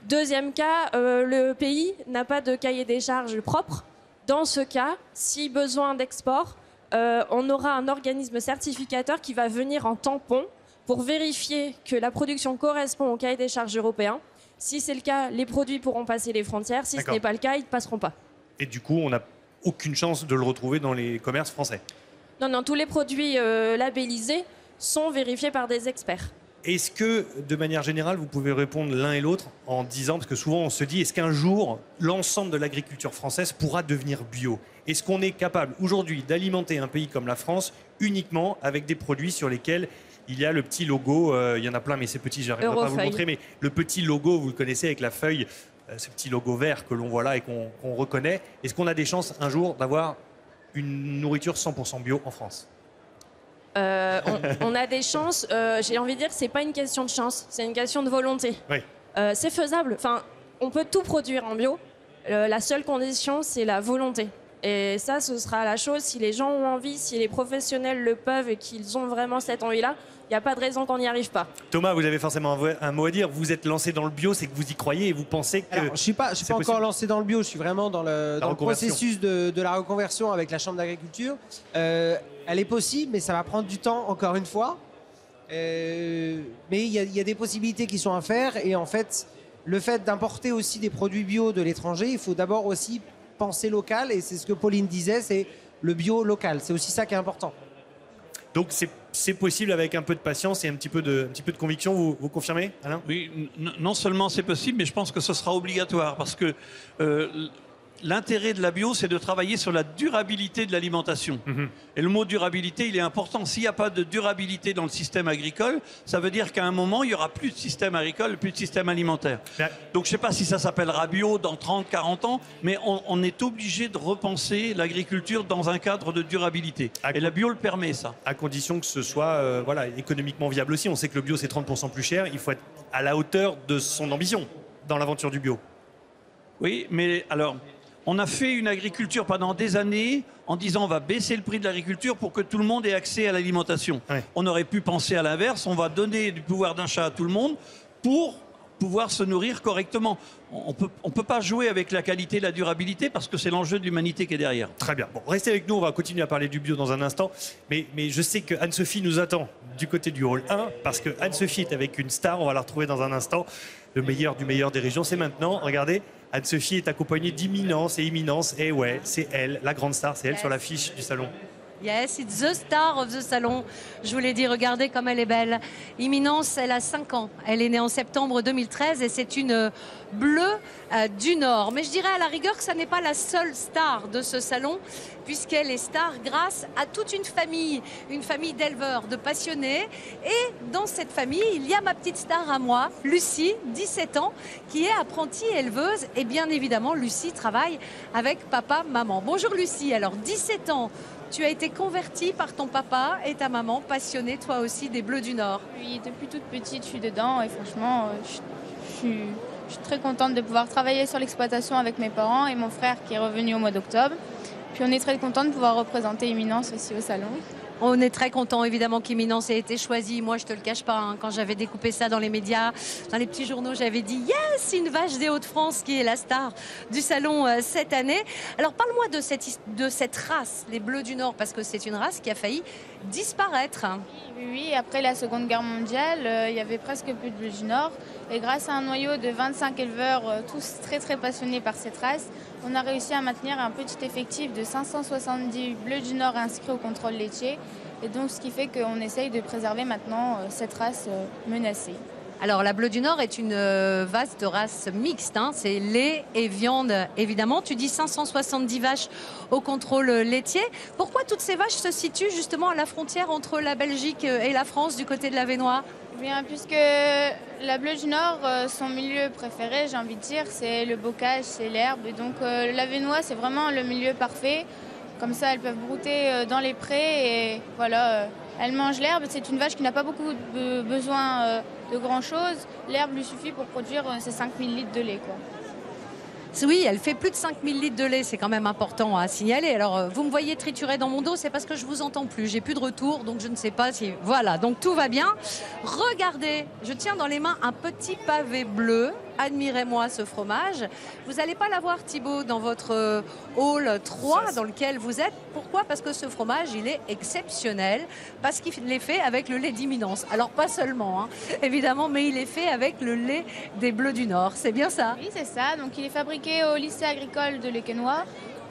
Deuxième cas, le pays n'a pas de cahier des charges propre. Dans ce cas, si besoin d'export, on aura un organisme certificateur qui va venir en tampon pour vérifier que la production correspond au cahier des charges européen. Si c'est le cas, les produits pourront passer les frontières. Si ce n'est pas le cas, ils ne passeront pas. Et du coup, on n'a aucune chance de le retrouver dans les commerces français. Non, non, tous les produits labellisés sont vérifiés par des experts. Est-ce que, de manière générale, vous pouvez répondre l'un et l'autre en disant, parce que souvent on se dit, est-ce qu'un jour, l'ensemble de l'agriculture française pourra devenir bio? Est-ce qu'on est capable aujourd'hui d'alimenter un pays comme la France uniquement avec des produits sur lesquels il y a le petit logo, il y en a plein mais c'est petit, je n'arriverai pas à vous le montrer, mais le petit logo, vous le connaissez avec la feuille, ce petit logo vert que l'on voit là et qu'on reconnaît. Est-ce qu'on a des chances un jour d'avoir une nourriture 100% bio en France? On a des chances, j'ai envie de dire que ce n'est pas une question de chance, c'est une question de volonté. Oui. C'est faisable, enfin, on peut tout produire en bio, la seule condition c'est la volonté. Et ça, ce sera la chose, si les gens ont envie, si les professionnels le peuvent et qu'ils ont vraiment cette envie-là, il n'y a pas de raison qu'on n'y arrive pas. Thomas, vous avez forcément un mot à dire. Vous êtes lancé dans le bio, c'est que vous y croyez et vous pensez que... Alors, je ne suis pas encore lancé dans le bio, je suis vraiment dans le processus de la reconversion avec la Chambre d'agriculture. Elle est possible, mais ça va prendre du temps, encore une fois. Mais il y a des possibilités qui sont à faire. Et en fait, le fait d'importer aussi des produits bio de l'étranger, il faut d'abord aussi penser local. Et c'est ce que Pauline disait, c'est le bio local. C'est aussi ça qui est important. Donc c'est possible avec un peu de patience et un petit peu de conviction, vous confirmez, Alain? Oui, non seulement c'est possible, mais je pense que ce sera obligatoire parce que l'intérêt de la bio, c'est de travailler sur la durabilité de l'alimentation. Et le mot durabilité, il est important. S'il n'y a pas de durabilité dans le système agricole, ça veut dire qu'à un moment, il n'y aura plus de système agricole, plus de système alimentaire. Donc je ne sais pas si ça s'appellera bio dans 30, 40 ans, mais on est obligé de repenser l'agriculture dans un cadre de durabilité. Et la bio le permet, ça. À condition que ce soit voilà, économiquement viable aussi. On sait que le bio, c'est 30% plus cher. Il faut être à la hauteur de son ambition dans l'aventure du bio. Oui, mais alors... On a fait une agriculture pendant des années en disant on va baisser le prix de l'agriculture pour que tout le monde ait accès à l'alimentation. Ouais. On aurait pu penser à l'inverse, on va donner du pouvoir d'achat à tout le monde pour pouvoir se nourrir correctement. On peut pas jouer avec la qualité et la durabilité parce que c'est l'enjeu de l'humanité qui est derrière. Très bien. Bon, restez avec nous, on va continuer à parler du bio dans un instant. Mais je sais que Anne-Sophie nous attend du côté du hall 1 parce que Anne-Sophie est avec une star, on va la retrouver dans un instant. Le meilleur du meilleur des régions, c'est maintenant. Regardez. Anne-Sophie est accompagnée d'Imminence et Imminence, et ouais, c'est elle, la grande star, c'est elle sur l'affiche du salon. Yes, it's the star of the salon. Je vous l'ai dit, regardez comme elle est belle. Imminence, elle a 5 ans. Elle est née en septembre 2013 et c'est une bleue du Nord. Mais je dirais à la rigueur que ça n'est pas la seule star de ce salon, puisqu'elle est star grâce à toute une famille d'éleveurs, de passionnés. Et dans cette famille, il y a ma petite star à moi, Lucie, 17 ans, qui est apprentie éleveuse. Et bien évidemment, Lucie travaille avec papa, maman. Bonjour Lucie, alors 17 ans. Tu as été convertie par ton papa et ta maman, passionnée toi aussi des Bleus du Nord. Oui, depuis toute petite, je suis dedans et franchement, je suis très contente de pouvoir travailler sur l'exploitation avec mes parents et mon frère qui est revenu au mois d'octobre. Puis on est très content de pouvoir représenter Imminence aussi au salon. On est très content évidemment qu'Imminence ait été choisie. Moi, je te le cache pas, hein, quand j'avais découpé ça dans les médias, dans les petits journaux, j'avais dit yes, une vache des Hauts-de-France qui est la star du salon cette année. Alors parle-moi de cette race, les Bleus du Nord, parce que c'est une race qui a failli disparaître. Oui, après la Seconde Guerre mondiale, il y avait presque plus de Bleus du Nord. Et grâce à un noyau de 25 éleveurs, tous très très passionnés par cette race, on a réussi à maintenir un petit effectif de 570 Bleus du Nord inscrits au contrôle laitier. Et donc, ce qui fait qu'on essaye de préserver maintenant cette race menacée. Alors, la Bleue du Nord est une vaste race mixte. Hein. C'est lait et viande, évidemment. Tu dis 570 vaches au contrôle laitier. Pourquoi toutes ces vaches se situent justement à la frontière entre la Belgique et la France, du côté de l'Avesnois? Bien, puisque la Bleue du Nord, son milieu préféré, j'ai envie de dire, c'est le bocage, c'est l'herbe. Et donc, l'Avesnois, c'est vraiment le milieu parfait. Comme ça, elles peuvent brouter dans les prés et voilà, elles mangent l'herbe. C'est une vache qui n'a pas beaucoup besoin de grand-chose. L'herbe lui suffit pour produire ses 5000 litres de lait, quoi. Oui, elle fait plus de 5000 litres de lait, c'est quand même important à signaler. Alors, vous me voyez triturer dans mon dos, c'est parce que je vous entends plus. J'ai plus de retour, donc je ne sais pas si... Voilà, donc tout va bien. Regardez, je tiens dans les mains un petit pavé bleu. admirez-moi ce fromage. Vous n'allez pas l'avoir, Thibaut, dans votre hall 3 dans lequel vous êtes. Pourquoi? Parce que ce fromage, il est exceptionnel, parce qu'il est fait avec le lait d'Imminence. Alors, pas seulement, hein, évidemment, mais il est fait avec le lait des Bleus du Nord. C'est bien ça? Oui, c'est ça. Donc, il est fabriqué au lycée agricole de l'Équenois.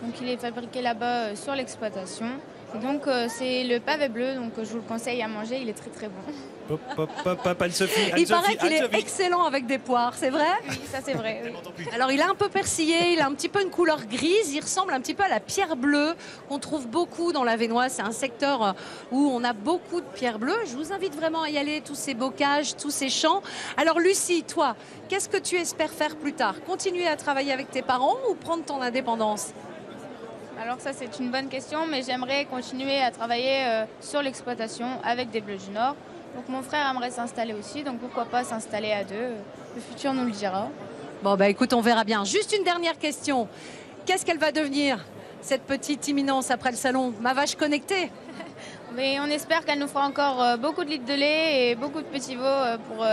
Donc, il est fabriqué là-bas sur l'exploitation. Et donc, c'est le pavé bleu. Donc, je vous le conseille à manger. Il est très, très bon. Hop, hop, hop, hop, Anne-Sophie. Il paraît qu'il est excellent avec des poires, c'est vrai? Oui, ça c'est vrai. Oui. Alors il est un peu persillé, il a un petit peu une couleur grise, il ressemble un petit peu à la pierre bleue qu'on trouve beaucoup dans l'Avesnois. C'est un secteur où on a beaucoup de pierres bleues. Je vous invite vraiment à y aller, tous ces bocages, tous ces champs. Alors Lucie, toi, qu'est-ce que tu espères faire plus tard? Continuer à travailler avec tes parents ou prendre ton indépendance? Alors ça c'est une bonne question, mais j'aimerais continuer à travailler sur l'exploitation avec des Bleus du Nord. Donc mon frère aimerait s'installer aussi, donc pourquoi pas s'installer à deux. Le futur nous le dira. Bon bah écoute, on verra bien. Juste une dernière question. Qu'est-ce qu'elle va devenir, cette petite Imminence après le salon? Ma vache connectée? Mais on espère qu'elle nous fera encore beaucoup de litres de lait et beaucoup de petits veaux pour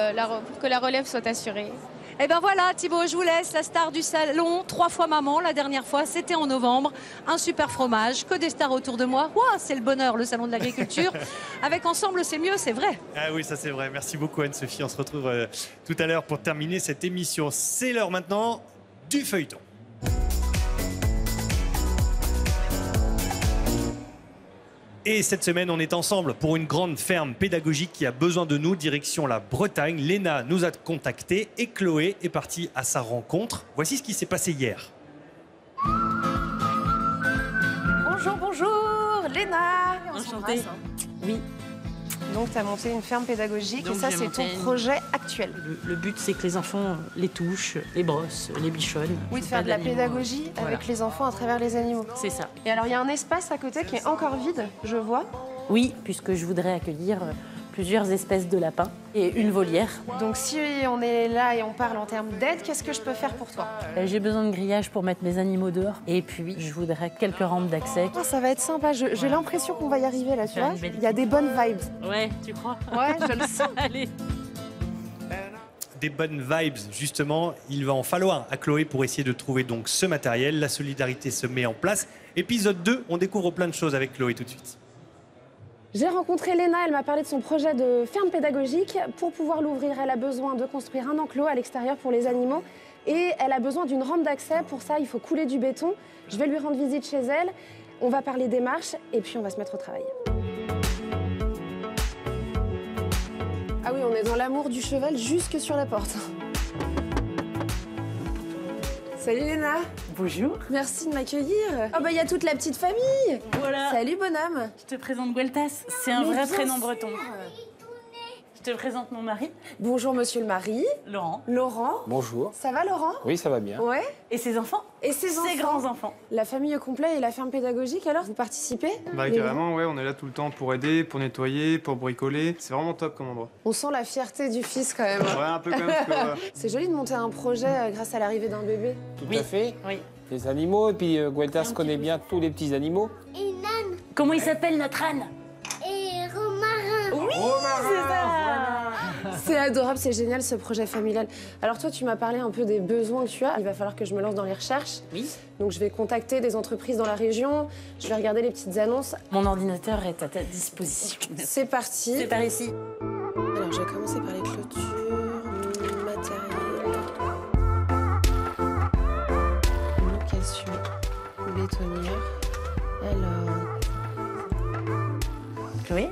que la relève soit assurée. Et ben voilà, Thibaut, je vous laisse, la star du salon, 3 fois maman, la dernière fois, c'était en novembre. Un super fromage, que des stars autour de moi. Ouah, c'est le bonheur, le salon de l'agriculture. Avec Ensemble, c'est mieux, c'est vrai. Ah oui, ça c'est vrai. Merci beaucoup Anne-Sophie. On se retrouve tout à l'heure pour terminer cette émission. C'est l'heure maintenant du feuilleton. Et cette semaine, on est ensemble pour une grande ferme pédagogique qui a besoin de nous, direction la Bretagne. Léna nous a contactés et Chloé est partie à sa rencontre. Voici ce qui s'est passé hier. Bonjour, bonjour, Léna. Enchantée. Oui. Donc, tu as monté une ferme pédagogique Donc, et ça, j'ai c'est ton monté projet actuel. Le but, c'est que les enfants les touchent, les brossent, les bichonnent. Oui, de faire de la pédagogie Voilà. avec les enfants à travers les animaux. C'est ça. Et alors, il y a un espace à côté qui est encore vide, je vois. Oui, puisque je voudrais accueillir plusieurs espèces de lapins et une volière. Donc, si on est là et on parle en termes d'aide, qu'est-ce que je peux faire pour toi? J'ai besoin de grillage pour mettre mes animaux dehors. Et puis, je voudrais quelques rampes d'accès. Oh, ça va être sympa. J'ai l'impression qu'on va y arriver là, tu vois. Il y a des bonnes vibes. Ouais, tu crois? Ouais, je le sens. Allez. Des bonnes vibes, justement, il va en falloir à Chloé pour essayer de trouver donc ce matériel. La solidarité se met en place. Épisode 2, on découvre plein de choses avec Chloé tout de suite. J'ai rencontré Léna, elle m'a parlé de son projet de ferme pédagogique. Pour pouvoir l'ouvrir, elle a besoin de construire un enclos à l'extérieur pour les animaux. Et elle a besoin d'une rampe d'accès. Pour ça, il faut couler du béton. Je vais lui rendre visite chez elle. On va parler des marches et puis on va se mettre au travail. Ah oui, on est dans l'amour du cheval jusque sur la porte. Salut Léna. Bonjour. Merci de m'accueillir. Ah bah il y a toute la petite famille. Voilà. Salut bonhomme. Je te présente Gueltas. C'est un Mais vrai bien prénom sûr. breton. Je te présente mon mari. Bonjour monsieur le mari. Laurent. Laurent. Bonjour. Ça va Laurent? Oui, ça va bien. Ouais. Et ses enfants? Et ses enfants. Ses grands-enfants. La famille au complet et la ferme pédagogique alors? Vous participez? Bah carrément, ouais, on est là tout le temps pour aider, pour nettoyer, pour bricoler. C'est vraiment top comme endroit. On sent la fierté du fils quand même. Ouais, un peu comme ça. C'est joli de monter un projet grâce à l'arrivée d'un bébé. Tout à fait. Oui. Les animaux, et puis Gueltas connaît bien tous les petits animaux. Et Nan. Comment il s'appelle notre âne? Et Romarin. Oui, c'est ça. C'est adorable, c'est génial ce projet familial. Alors toi, tu m'as parlé un peu des besoins que tu as. Il va falloir que je me lance dans les recherches. Oui. Donc je vais contacter des entreprises dans la région. Je vais regarder les petites annonces. Mon ordinateur est à ta disposition. C'est parti. C'est par ici. Alors je vais commencer par les clôtures, matériel, location, bétonnière. Alors... Chloé?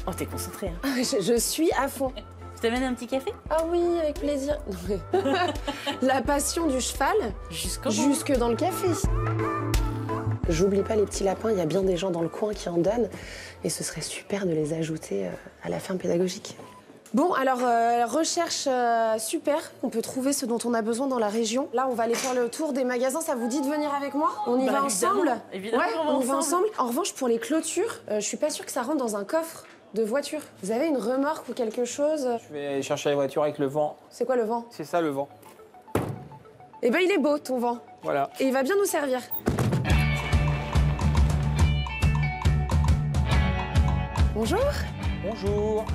Oh, t'es concentrée. Hein. Je suis à fond. Je t'amène un petit café? Ah oui, avec plaisir. La passion du cheval, jusque dans le café. J'oublie pas les petits lapins, il y a bien des gens dans le coin qui en donnent. Et ce serait super de les ajouter à la ferme pédagogique. Bon, alors, recherche super. On peut trouver ce dont on a besoin dans la région. Là, on va aller faire le tour des magasins. Ça vous dit de venir avec moi? On y va ensemble? Évidemment, ouais, on y va ensemble. En revanche, pour les clôtures, je suis pas sûre que ça rentre dans un coffre de voiture. Vous avez une remorque ou quelque chose? Je vais chercher la voiture avec le vent. C'est quoi le vent? C'est ça le vent. Eh ben, il est beau, ton vent. Voilà. Et il va bien nous servir. Bonjour. Bonjour.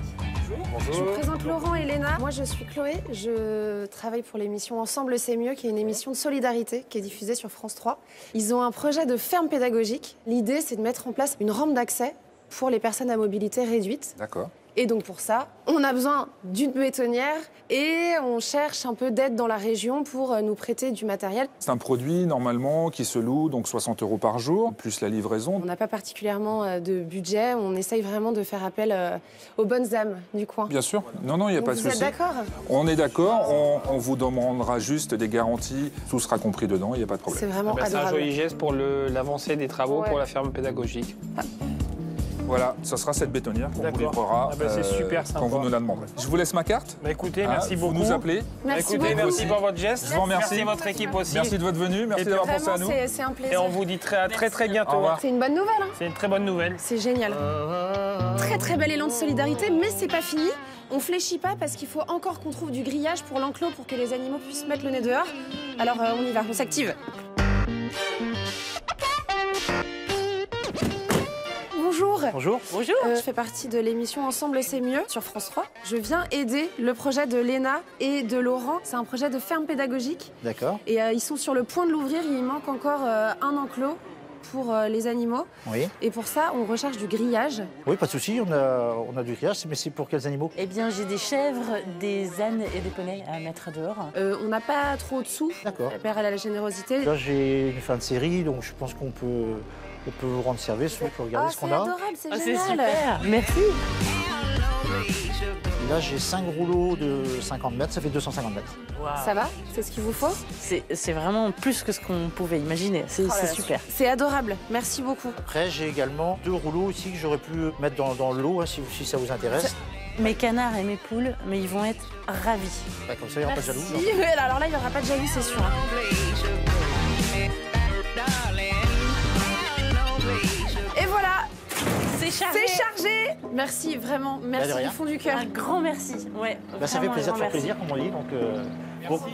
Je vous présente Laurent et Léna. Moi, je suis Chloé. Je travaille pour l'émission Ensemble, c'est mieux, qui est une émission de solidarité qui est diffusée sur France 3. Ils ont un projet de ferme pédagogique. L'idée, c'est de mettre en place une rampe d'accès pour les personnes à mobilité réduite. D'accord. Et donc pour ça, on a besoin d'une bétonnière et on cherche un peu d'aide dans la région pour nous prêter du matériel. C'est un produit normalement qui se loue donc 60 € par jour, plus la livraison. On n'a pas particulièrement de budget, on essaye vraiment de faire appel aux bonnes âmes du coin. Bien sûr, non, il n'y a pas de souci. Vous êtes d'accord? On est d'accord, on vous demandera juste des garanties, tout sera compris dedans, il n'y a pas de problème. C'est vraiment adorable. C'est un joli geste pour l'avancée des travaux pour la ferme pédagogique. Voilà, ce sera cette bétonnière qu'on vous livrera c'est super sympa. quand vous nous la demanderez. Je vous laisse ma carte. Écoutez, merci beaucoup. Vous nous appelez. Merci beaucoup. Merci pour votre geste. Je vous remercie. Merci votre équipe aussi. Merci de votre venue, merci d'avoir pensé à nous. C'est un plaisir. Et on vous dit très bientôt. C'est une bonne nouvelle. Hein. C'est une très bonne nouvelle. C'est génial. Très bel élan de solidarité, mais c'est pas fini. On fléchit pas parce qu'il faut encore qu'on trouve du grillage pour l'enclos pour que les animaux puissent mettre le nez dehors. Alors on y va, on s'active. Bonjour. Bonjour. Bonjour. Je fais partie de l'émission Ensemble c'est mieux sur France 3. Je viens aider le projet de Léna et de Laurent. C'est un projet de ferme pédagogique. D'accord. Et ils sont sur le point de l'ouvrir. Il manque encore un enclos pour les animaux. Oui. Et pour ça, on recherche du grillage. Oui, pas de souci, on a du grillage, mais c'est pour quels animaux? Eh bien, j'ai des chèvres, des ânes et des poneys à mettre dehors. On n'a pas trop de sous. D'accord. La paire, elle a la générosité. Là, j'ai une fin de série, donc je pense qu'on peut vous rendre service, on peut regarder ce qu'on a. C'est adorable, c'est C'est génial. super, merci. Et là, j'ai 5 rouleaux de 50 mètres, ça fait 250 mètres. Wow. Ça va? C'est ce qu'il vous faut? C'est vraiment plus que ce qu'on pouvait imaginer. C'est super. C'est adorable. Merci beaucoup. Après, j'ai également 2 rouleaux ici que j'aurais pu mettre dans l'eau, hein, si ça vous intéresse. Mes canards et mes poules, mais ils vont être ravis. Bah, comme ça, il n'y aura pas de jaloux. Si, alors là, il n'y aura pas de jaloux, c'est sûr. Et voilà, c'est chargé. C'est chargé. Merci, vraiment, merci du fond du cœur. Un grand merci. Ouais, bah, ça fait plaisir de faire plaisir, comme on dit. Donc,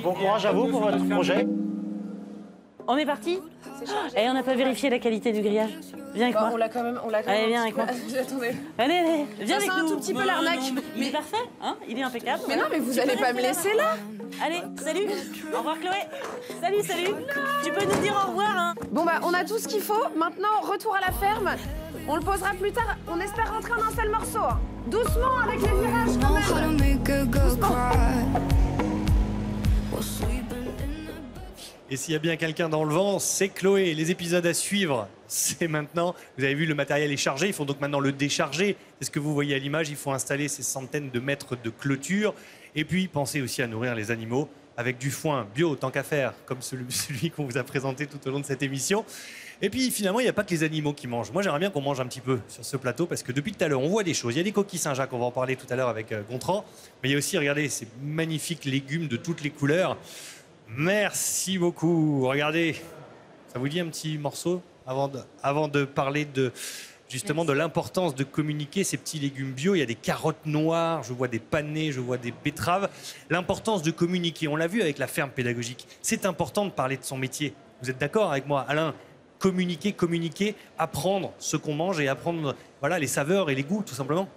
bon courage à vous pour votre projet. On est parti. Et on n'a pas vérifié la qualité du grillage. Viens avec moi. On l'a quand même. Allez, viens avec moi. Attendez. Allez, viens avec nous. nous. Un tout petit peu l'arnaque. Il est parfait, hein? Il est impeccable. Mais non, mais vous allez pas me laisser là. Allez, salut. Au revoir Chloé. Salut. Tu peux nous dire au revoir, hein? Bon bah, on a tout ce qu'il faut. Maintenant, retour à la ferme. On le posera plus tard. On espère rentrer en un seul morceau. Hein. Doucement avec les virages quand même. Et s'il y a bien quelqu'un dans le vent, c'est Chloé. Les épisodes à suivre, c'est maintenant. Vous avez vu, le matériel est chargé. Il faut donc maintenant le décharger. C'est ce que vous voyez à l'image. Il faut installer ces centaines de mètres de clôture. Et puis, pensez aussi à nourrir les animaux avec du foin bio, tant qu'à faire, comme celui qu'on vous a présenté tout au long de cette émission. Et puis, finalement, il n'y a pas que les animaux qui mangent. Moi, j'aimerais bien qu'on mange un petit peu sur ce plateau, parce que depuis tout à l'heure, on voit des choses. Il y a des coquilles Saint-Jacques, on va en parler tout à l'heure avec Gontran. Mais il y a aussi, regardez, ces magnifiques légumes de toutes les couleurs. Merci beaucoup. Regardez, ça vous dit un petit morceau avant de parler justement de l'importance de communiquer ces petits légumes bio. Il y a des carottes noires, je vois des panais, je vois des betteraves. L'importance de communiquer, on l'a vu avec la ferme pédagogique. C'est important de parler de son métier. Vous êtes d'accord avec moi, Alain? Communiquer, apprendre ce qu'on mange et apprendre les saveurs et les goûts, tout simplement.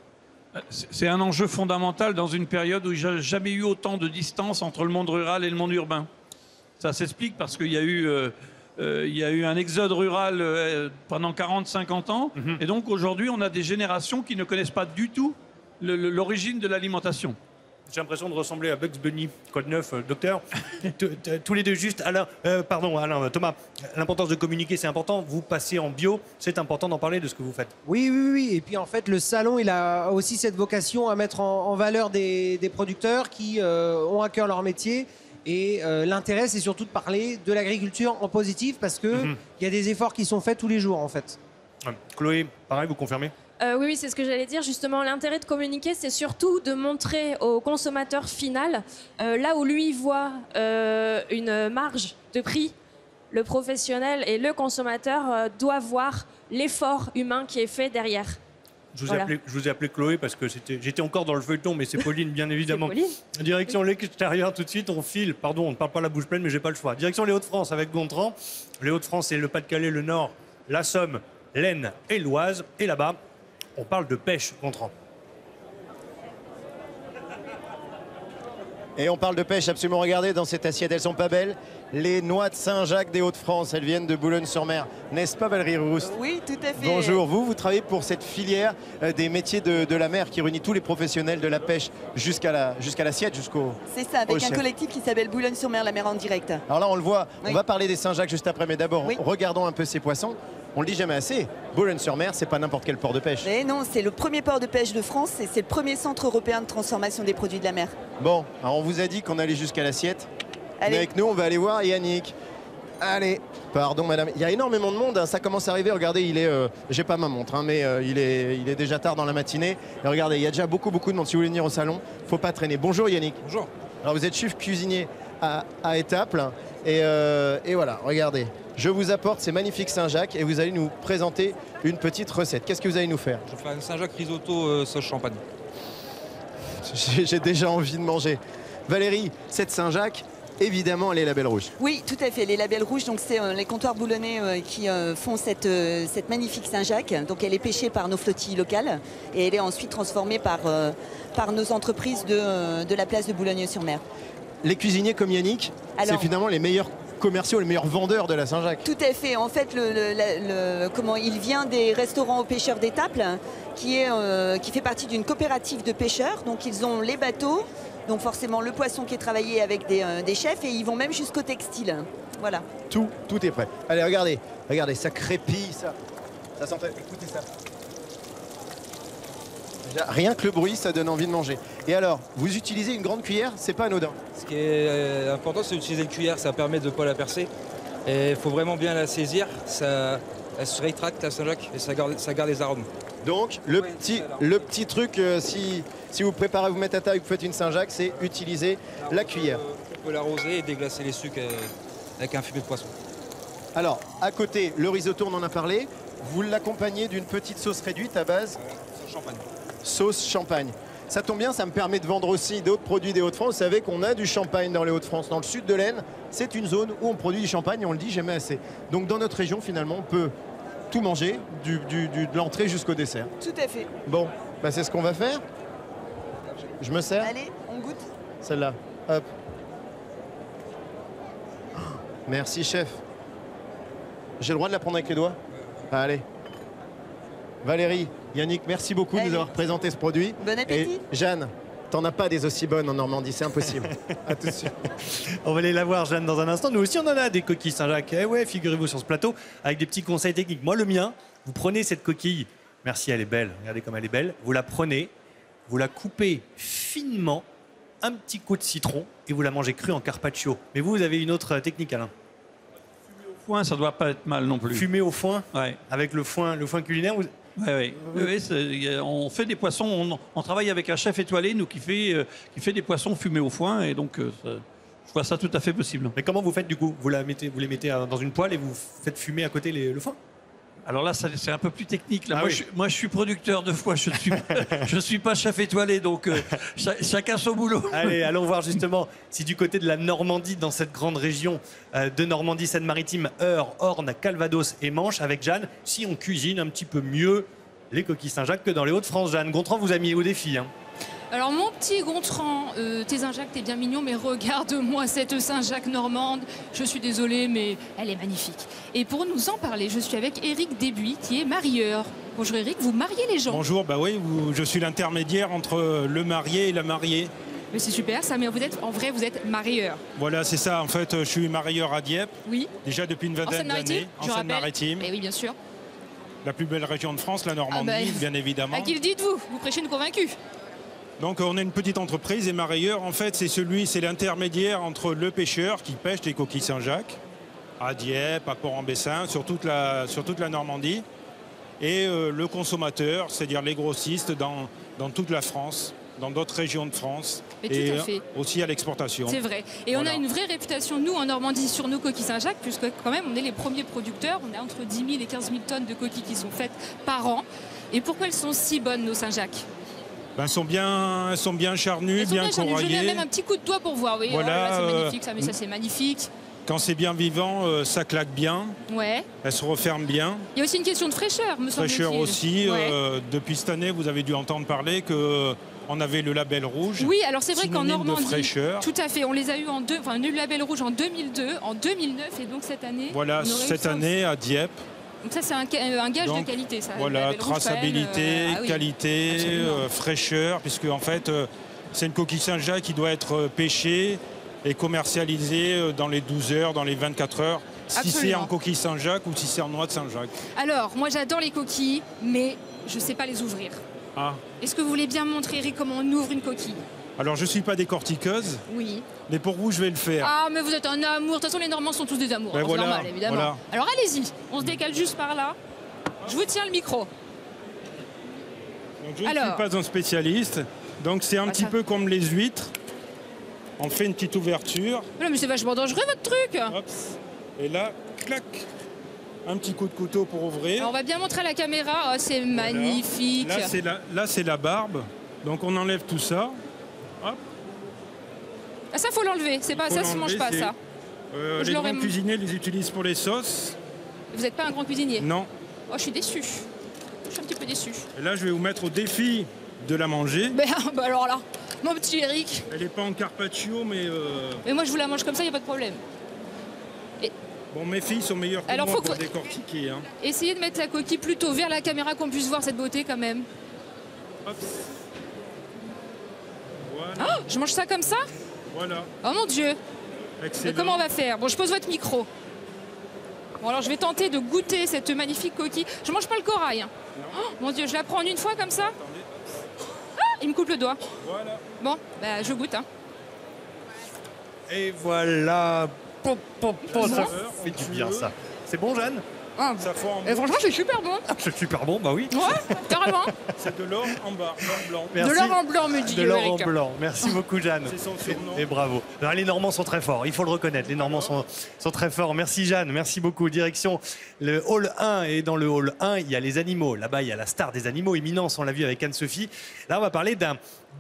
C'est un enjeu fondamental dans une période où il n'y a jamais eu autant de distance entre le monde rural et le monde urbain. Ça s'explique parce qu'il y a eu un exode rural pendant 40-50 ans. Et donc aujourd'hui, on a des générations qui ne connaissent pas du tout l'origine de l'alimentation. J'ai l'impression de ressembler à Bugs Bunny. Quoi de neuf, docteur? Tous les deux juste. Alain, Thomas, l'importance de communiquer, c'est important. Vous passez en bio, c'est important d'en parler de ce que vous faites. Oui. Et puis en fait, le salon, il a aussi cette vocation à mettre en valeur des producteurs qui ont à cœur leur métier. Et l'intérêt, c'est surtout de parler de l'agriculture en positif parce qu'il y a des efforts qui sont faits tous les jours, en fait. Chloé, pareil, vous confirmez? Oui, c'est ce que j'allais dire. Justement, l'intérêt de communiquer, c'est surtout de montrer au consommateur final, là où lui voit une marge de prix, le professionnel et le consommateur doivent voir l'effort humain qui est fait derrière. Je vous ai appelé Chloé parce que j'étais encore dans le feuilleton, mais c'est Pauline, bien évidemment. Pauline. Direction l'extérieur tout de suite, on file. Pardon, on ne parle pas la bouche pleine, mais j'ai pas le choix. Direction les Hauts-de-France avec Gontran. Les Hauts-de-France, c'est le Pas-de-Calais, le Nord, la Somme, l'Aisne et l'Oise. Et là-bas, on parle de pêche, Gontran. Et on parle de pêche, absolument. Regardez, dans cette assiette, elles sont pas belles. Les noix de Saint-Jacques des Hauts-de-France, elles viennent de Boulogne-sur-Mer. N'est-ce pas, Valérie Rouste? Oui, tout à fait. Bonjour, vous travaillez pour cette filière des métiers de la mer qui réunit tous les professionnels de la pêche jusqu'à l'assiette, jusqu'au... C'est ça, avec un collectif qui s'appelle Boulogne-sur-Mer, la mer en direct. Alors là, on le voit, Oui. on va parler des Saint-Jacques juste après, mais d'abord, regardons un peu ces poissons. On le dit jamais assez, Boulogne-sur-Mer, c'est pas n'importe quel port de pêche. Mais non, c'est le premier port de pêche de France et c'est le premier centre européen de transformation des produits de la mer. Bon, alors on vous a dit qu'on allait jusqu'à l'assiette. Mais Allez. avec nous, on va aller voir Yannick. Allez, pardon madame, il y a énormément de monde, hein, ça commence à arriver, regardez, il est, j'ai pas ma montre, hein, mais il est déjà tard dans la matinée. Et regardez, il y a déjà beaucoup de monde, si vous voulez venir au salon, faut pas traîner. Bonjour Yannick. Bonjour. Alors vous êtes chef cuisinier à Étaples, et voilà, regardez. Je vous apporte ces magnifiques Saint-Jacques et vous allez nous présenter une petite recette. Qu'est-ce que vous allez nous faire? Je vais faire un Saint-Jacques risotto sauce champagne. J'ai déjà envie de manger. Valérie, cette Saint-Jacques, évidemment, elle est label rouge. Oui, tout à fait. Les labels rouges, donc c'est les comptoirs boulonnais qui font cette magnifique Saint-Jacques. Donc elle est pêchée par nos flottilles locales et elle est ensuite transformée par nos entreprises de la place de Boulogne-sur-Mer. Les cuisiniers comme Yannick, c'est finalement les meilleurs commerciaux, les meilleurs vendeurs de la Saint-Jacques. Tout à fait. En fait, il vient des restaurants aux pêcheurs d'Étaples, qui fait partie d'une coopérative de pêcheurs. Donc ils ont les bateaux, donc forcément le poisson qui est travaillé avec des chefs, et ils vont même jusqu'au textile. Voilà. Tout est prêt. Allez, regardez, ça crépille, ça sent. Écoutez ça. Déjà, rien que le bruit, ça donne envie de manger. Et alors, vous utilisez une grande cuillère, c'est pas anodin. Ce qui est important, c'est d'utiliser le cuillère, ça permet de ne pas la percer. Et il faut vraiment bien la saisir, elle se rétracte la Saint-Jacques et ça garde les arômes. Donc, le petit truc, si vous préparez à vous mettre à table et que vous faites une Saint-Jacques, c'est utiliser la cuillère. On peut l'arroser et déglacer les sucres avec un fumé de poisson. Alors, à côté, le risotto, on en a parlé. Vous l'accompagnez d'une petite sauce réduite à base champagne. Sauce champagne. Ça tombe bien, ça me permet de vendre aussi d'autres produits des Hauts-de-France. Vous savez qu'on a du champagne dans les Hauts-de-France. Dans le sud de l'Aisne, c'est une zone où on produit du champagne et on le dit jamais assez. Donc dans notre région, finalement, on peut tout manger, de l'entrée jusqu'au dessert. Tout à fait. Bon, bah c'est ce qu'on va faire. Je me sers. Allez, on goûte. Celle-là. Hop. Merci, chef. J'ai le droit de la prendre avec les doigts? Allez. Valérie, Yannick, merci beaucoup de nous avoir présenté ce produit. Bon appétit. Et Jeanne, t'en as pas des aussi bonnes en Normandie, c'est impossible. À tout de suite. On va aller la voir, Jeanne, dans un instant. Nous aussi, on en a des coquilles Saint-Jacques. Eh ouais, figurez-vous sur ce plateau, avec des petits conseils techniques. Moi, le mien, vous prenez cette coquille. Merci, elle est belle. Regardez comme elle est belle. Vous la prenez, vous la coupez finement, un petit coup de citron, et vous la mangez crue en carpaccio. Mais vous avez une autre technique, Alain. Foin, ça doit pas être mal non plus. Fumer au foin, ouais. Avec le foin culinaire. Oui, on fait des poissons, on travaille avec un chef étoilé, nous, qui fait des poissons fumés au foin, et donc je vois ça tout à fait possible. Mais comment vous faites du coup? Vous les mettez dans une poêle et vous faites fumer à côté le foin? Alors là, c'est un peu plus technique. Là. Ah Moi, je suis producteur de foie, je ne suis pas chef étoilé, donc chacun son boulot. Allez, allons voir justement si du côté de la Normandie, dans cette grande région de Normandie, Seine-Maritime, Eure, Orne, Calvados et Manche, avec Jeanne, si on cuisine un petit peu mieux les coquilles Saint-Jacques que dans les Hauts-de-France. Jeanne, Gontran vous a mis au défi. Hein. Alors mon petit Gontran, t'es Saint-Jacques, t'es bien mignon, mais regarde-moi cette Saint-Jacques normande. Je suis désolée, mais elle est magnifique. Et pour nous en parler, je suis avec Éric Desbuis, qui est marieur. Bonjour Éric, vous mariez les gens? Bonjour, bah oui, je suis l'intermédiaire entre le marié et la mariée. Mais c'est super ça, mais en vrai vous êtes marieur. Voilà, c'est ça, en fait, je suis marieur à Dieppe. Oui. Déjà depuis une vingtaine d'années, en Seine-Maritime. Et oui, bien sûr. La plus belle région de France, la Normandie, bien évidemment. À qui le dites-vous? Vous prêchez une convaincue. Donc on est une petite entreprise et marieur, en fait, c'est l'intermédiaire entre le pêcheur qui pêche les coquilles Saint-Jacques à Dieppe, à Port-en-Bessin, sur toute la Normandie, et le consommateur, c'est-à-dire les grossistes dans toute la France, dans d'autres régions de France, et aussi à l'exportation. C'est vrai. Et voilà. On a une vraie réputation, nous, en Normandie, sur nos coquilles Saint-Jacques, puisque quand même, on est les premiers producteurs. On a entre 10 000 et 15 000 tonnes de coquilles qui sont faites par an. Et pourquoi elles sont si bonnes, nos Saint-Jacques? Elles sont bien charnues, bien coraillées. Je mets même un petit coup de doigt pour voir. Oui, voilà, c'est magnifique, ça, mais ça c'est magnifique. Quand c'est bien vivant, ça claque bien. Ouais. Elle se referme bien. Il y a aussi une question de fraîcheur, me semble-t-il. Fraîcheur aussi. Ouais. Depuis cette année, vous avez dû entendre parler que On avait le label rouge. Oui, alors c'est vrai qu'en synonyme de Normandie, fraîcheur. tout à fait, on les a eu on a eu le label rouge en 2002, en 2009 et donc cette année. Voilà, on aurait eu cette ça année à Dieppe. Donc ça c'est un gage de qualité, ça. le Voilà, label rouge, quand même, traçabilité, ah oui, qualité, absolument. fraîcheur, puisque en fait, c'est une coquille Saint-Jacques qui doit être pêchée et commercialisée dans les 12 heures, dans les 24 heures, si c'est Absolument. en coquille Saint-Jacques ou si c'est en noix de Saint-Jacques. Alors, moi j'adore les coquilles, mais je ne sais pas les ouvrir. Ah. Est-ce que vous voulez bien me montrer, Eric, comment on ouvre une coquille? Alors, je ne suis pas décortiqueuse, Oui. mais pour vous, je vais le faire. Ah, mais vous êtes un amour. De toute façon, les Normands sont tous des amours. Ben Alors, voilà, c'est normal, évidemment. voilà. Alors, allez-y. On se décale juste par là. Je vous tiens le micro. Donc, je ne Alors. suis pas un spécialiste, donc c'est un petit peu comme les huîtres. On fait une petite ouverture. Non, mais c'est vachement dangereux, votre truc. Hop. Et là, clac, un petit coup de couteau pour ouvrir. Alors, on va bien montrer à la caméra. Oh, c'est magnifique. Là, c'est la barbe. Donc, on enlève tout ça. Hop. Ah, ça, faut l'enlever. C'est pas, Faut ça se mange pas, l'enlever, ça. Je les l'aurais- grands cuisiniers les utilisent pour les sauces. Vous n'êtes pas un grand cuisinier? Non. Oh, je suis déçue. Je suis un petit peu déçue. Et là, je vais vous mettre au défi de la manger. Ben, bah alors là, mon petit Eric. Elle n'est pas en carpaccio, mais... Mais moi, je vous la mange comme ça, il n'y a pas de problème. Bon, mes filles sont meilleures que Alors, moi faut pour que- décortiquer. Hein. Essayez de mettre la coquille plutôt vers la caméra, qu'on puisse voir cette beauté quand même. Hop. Voilà. Oh, je mange ça comme ça? Voilà. Oh mon Dieu. Excellent. Mais comment on va faire? Bon, je pose votre micro. Bon, alors je vais tenter de goûter cette magnifique coquille. Je mange pas le corail. Hein. Oh, mon Dieu, je la prends en une fois comme ça? Ah, il me coupe le doigt. Voilà. Bon, bah, je goûte. Hein. Et voilà. Ça fait du bien, ça. C'est bon, Jeanne? Ah. Ça forme. Et franchement, c'est super bon. C'est super bon, bah oui. Ouais, carrément. C'est de l'or en bas, l'or blanc. Merci. De l'or en blanc, me dit De l'or en Eric. blanc. Merci beaucoup, Jeanne. C'est son surnom. Et bravo. Alors, les Normands sont très forts, il faut le reconnaître. Les Normands sont très forts. Merci, Jeanne. Merci beaucoup. Direction le hall 1. Et dans le hall 1, il y a les animaux. Là-bas, il y a la star des animaux, Éminence. On l'a vu avec Anne-Sophie. Là, on va parler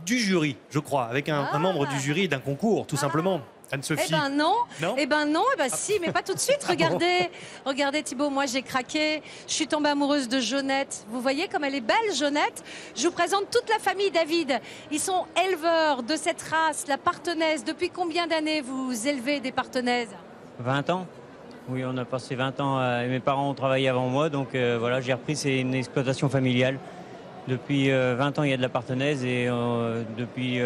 du jury, je crois, avec un membre du jury d'un concours, tout simplement. Anne-Sophie. Eh ben non, Non eh ben non, eh ben si, mais pas tout de suite. Regardez, regardez Thibaut, moi j'ai craqué. Je suis tombée amoureuse de Jeannette. Vous voyez comme elle est belle, Jeannette. Je vous présente toute la famille David. Ils sont éleveurs de cette race, la partenaise. Depuis combien d'années vous élevez des partenaises? 20 ans. Oui, on a passé 20 ans. Mes parents ont travaillé avant moi, donc voilà, j'ai repris. C'est une exploitation familiale. Depuis 20 ans, il y a de la partenaise et depuis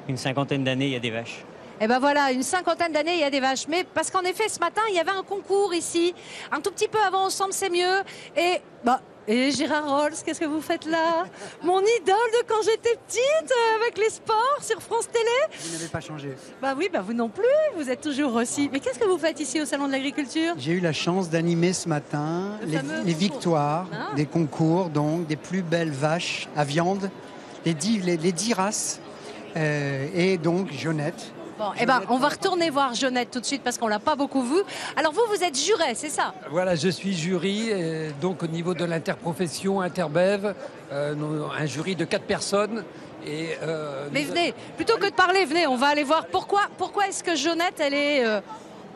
une cinquantaine d'années, il y a des vaches. Eh ben voilà, une cinquantaine d'années, il y a des vaches. Mais parce qu'en effet, ce matin, il y avait un concours ici, un tout petit peu avant Ensemble c'est mieux. Et Gérard Rolls, qu'est-ce que vous faites là? Mon idole de quand j'étais petite, avec les sports sur France Télé. Vous n'avez pas changé. Bah oui, bah vous non plus, vous êtes toujours aussi. Mais qu'est-ce que vous faites ici au Salon de l'Agriculture? J'ai eu la chance d'animer ce matin Le fameux les concours. victoires Ah. des concours, donc des plus belles vaches à viande, les 10 races, et donc Jeannette. Bon, eh ben, on va retourner voir Jeannette tout de suite parce qu'on l'a pas beaucoup vue. Alors vous êtes juré, c'est ça? Voilà, je suis jury, donc au niveau de l'interprofession, Interbev, un jury de 4 personnes. Mais venez, plutôt que de parler, venez, on va aller voir pourquoi est-ce que Jeannette, elle est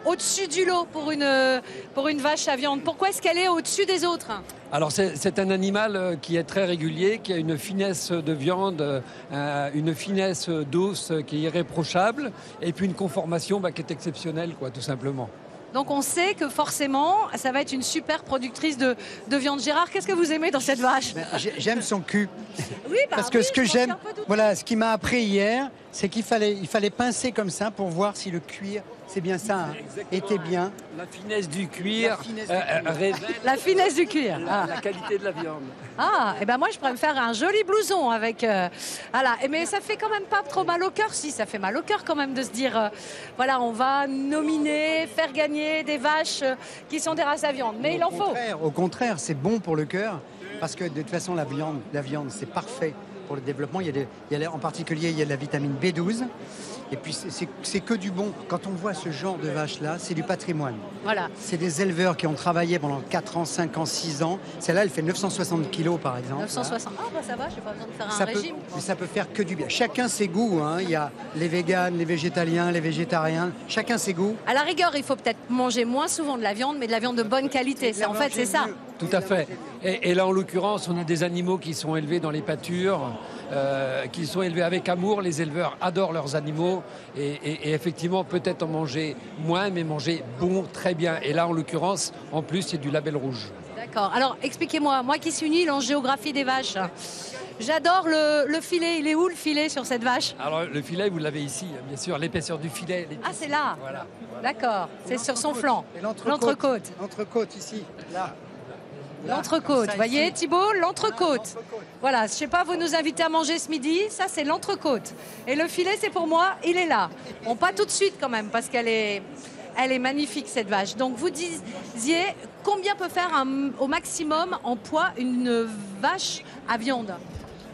au-dessus du lot pour une vache à viande. Pourquoi est-ce qu'elle est au-dessus des autres? Alors c'est un animal qui est très régulier, qui a une finesse de viande, une finesse d'os qui est irréprochable, et puis une conformation qui est exceptionnelle, quoi, tout simplement. Donc on sait que forcément, ça va être une super productrice de viande. Gérard, qu'est-ce que vous aimez dans cette vache? J'aime son cul. Oui, bah Parce que oui, ce que je m'en suis j'aime, un peu doutée. voilà, ce qui m'a appris hier, c'est qu'il fallait pincer comme ça pour voir si le cuir, c'est bien ça, hein, était bien. La finesse du cuir, révèle La finesse du cuir. Ah. la qualité de la viande. Ah, et ben moi je pourrais me faire un joli blouson avec. Voilà, mais ça fait quand même pas trop mal au cœur. Si, ça fait mal au cœur quand même de se dire, voilà, on va nominer, faire gagner des vaches qui sont des races à viande. Mais il en faut. Au contraire, c'est bon pour le cœur, parce que de toute façon, la viande, c'est parfait pour le développement. En particulier, il y a de la vitamine B12. Et puis, c'est que du bon. Quand on voit ce genre de vache-là, c'est du patrimoine. Voilà. C'est des éleveurs qui ont travaillé pendant 4 ans, 5 ans, 6 ans. Celle-là, elle fait 960 kilos, par exemple. 960. Ah, bah ça va, j'ai pas besoin de faire Ça un peut, régime. mais ça peut faire que du bien. Chacun ses goûts. Hein. Il y a les véganes, les végétaliens, les végétariens. Chacun ses goûts. À la rigueur, il faut peut-être manger moins souvent de la viande, mais de la viande de bonne qualité. En fait, c'est ça. Tout à fait. Et là, en l'occurrence, on a des animaux qui sont élevés dans les pâtures, qui sont élevés avec amour. Les éleveurs adorent leurs animaux et effectivement, peut-être en manger moins, mais manger bon, très bien. Et là, en l'occurrence, en plus, c'est du label rouge. D'accord. Alors, expliquez-moi, moi qui suis nulle en géographie des vaches, j'adore le filet. Il est où le filet sur cette vache? Alors, le filet, vous l'avez ici, bien sûr, l'épaisseur du filet. Ah, c'est là. Voilà. D'accord, c'est sur son flanc. L'entrecôte. L'entrecôte ici, là. L'entrecôte, vous voyez Thibault, l'entrecôte. Voilà, je sais pas, vous nous invitez à manger ce midi, ça c'est l'entrecôte. Et le filet, c'est pour moi, il est là. Bon, pas tout de suite quand même, parce qu'elle est magnifique cette vache. Donc vous disiez, combien peut faire au maximum en poids une vache à viande?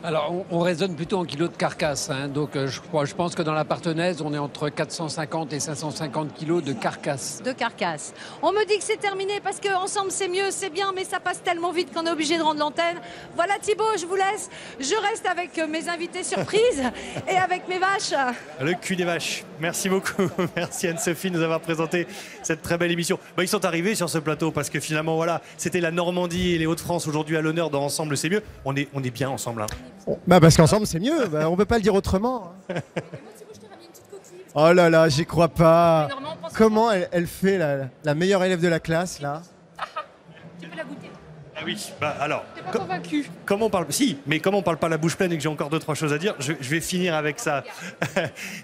Alors, on raisonne plutôt en kilos de carcasse. Hein. Donc, je pense que dans la partenaise, on est entre 450 et 550 kilos de carcasse. De carcasse. On me dit que c'est terminé parce qu'ensemble c'est mieux, c'est bien, mais ça passe tellement vite qu'on est obligé de rendre l'antenne. Voilà Thibault, je vous laisse. Je reste avec mes invités surprises et avec mes vaches. Le cul des vaches. Merci beaucoup. Merci Anne-Sophie de nous avoir présenté cette très belle émission. Ils sont arrivés sur ce plateau parce que finalement, voilà, c'était la Normandie et les Hauts-de-France aujourd'hui à l'honneur dans Ensemble c'est mieux. On est bien ensemble. Hein. Bah parce qu'ensemble c'est mieux, on peut pas le dire autrement. Oh là là, j'y crois pas. Comment elle fait la meilleure élève de la classe là? Tu peux la goûter. Ah oui, bah alors. T'es pas convaincu. Comme on parle, si, mais comme on parle pas la bouche pleine et que j'ai encore 2-3 choses à dire, je vais finir avec ça.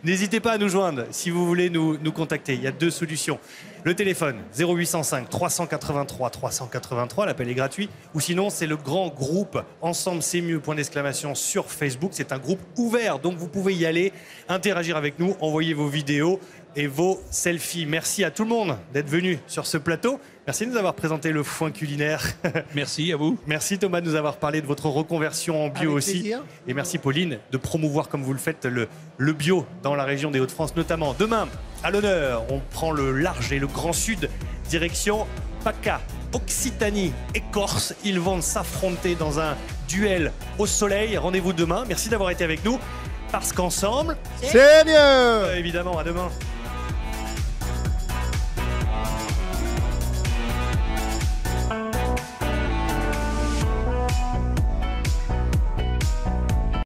N'hésitez pas à nous joindre si vous voulez nous contacter. Il y a 2 solutions. Le téléphone 0805 383 383, l'appel est gratuit. Ou sinon, c'est le grand groupe Ensemble c'est mieux, point d'exclamation sur Facebook. C'est un groupe ouvert, donc vous pouvez y aller, interagir avec nous, envoyer vos vidéos et vos selfies. Merci à tout le monde d'être venu sur ce plateau. Merci de nous avoir présenté le foin culinaire. Merci à vous. Merci Thomas de nous avoir parlé de votre reconversion en bio Avec aussi. plaisir. Et merci Pauline de promouvoir comme vous le faites le bio dans la région des Hauts-de-France notamment. Demain, à l'honneur, on prend le large et le grand sud, direction PACA, Occitanie et Corse. Ils vont s'affronter dans un duel au soleil. Rendez-vous demain. Merci d'avoir été avec nous. Parce qu'ensemble, c'est mieux. Évidemment, à demain.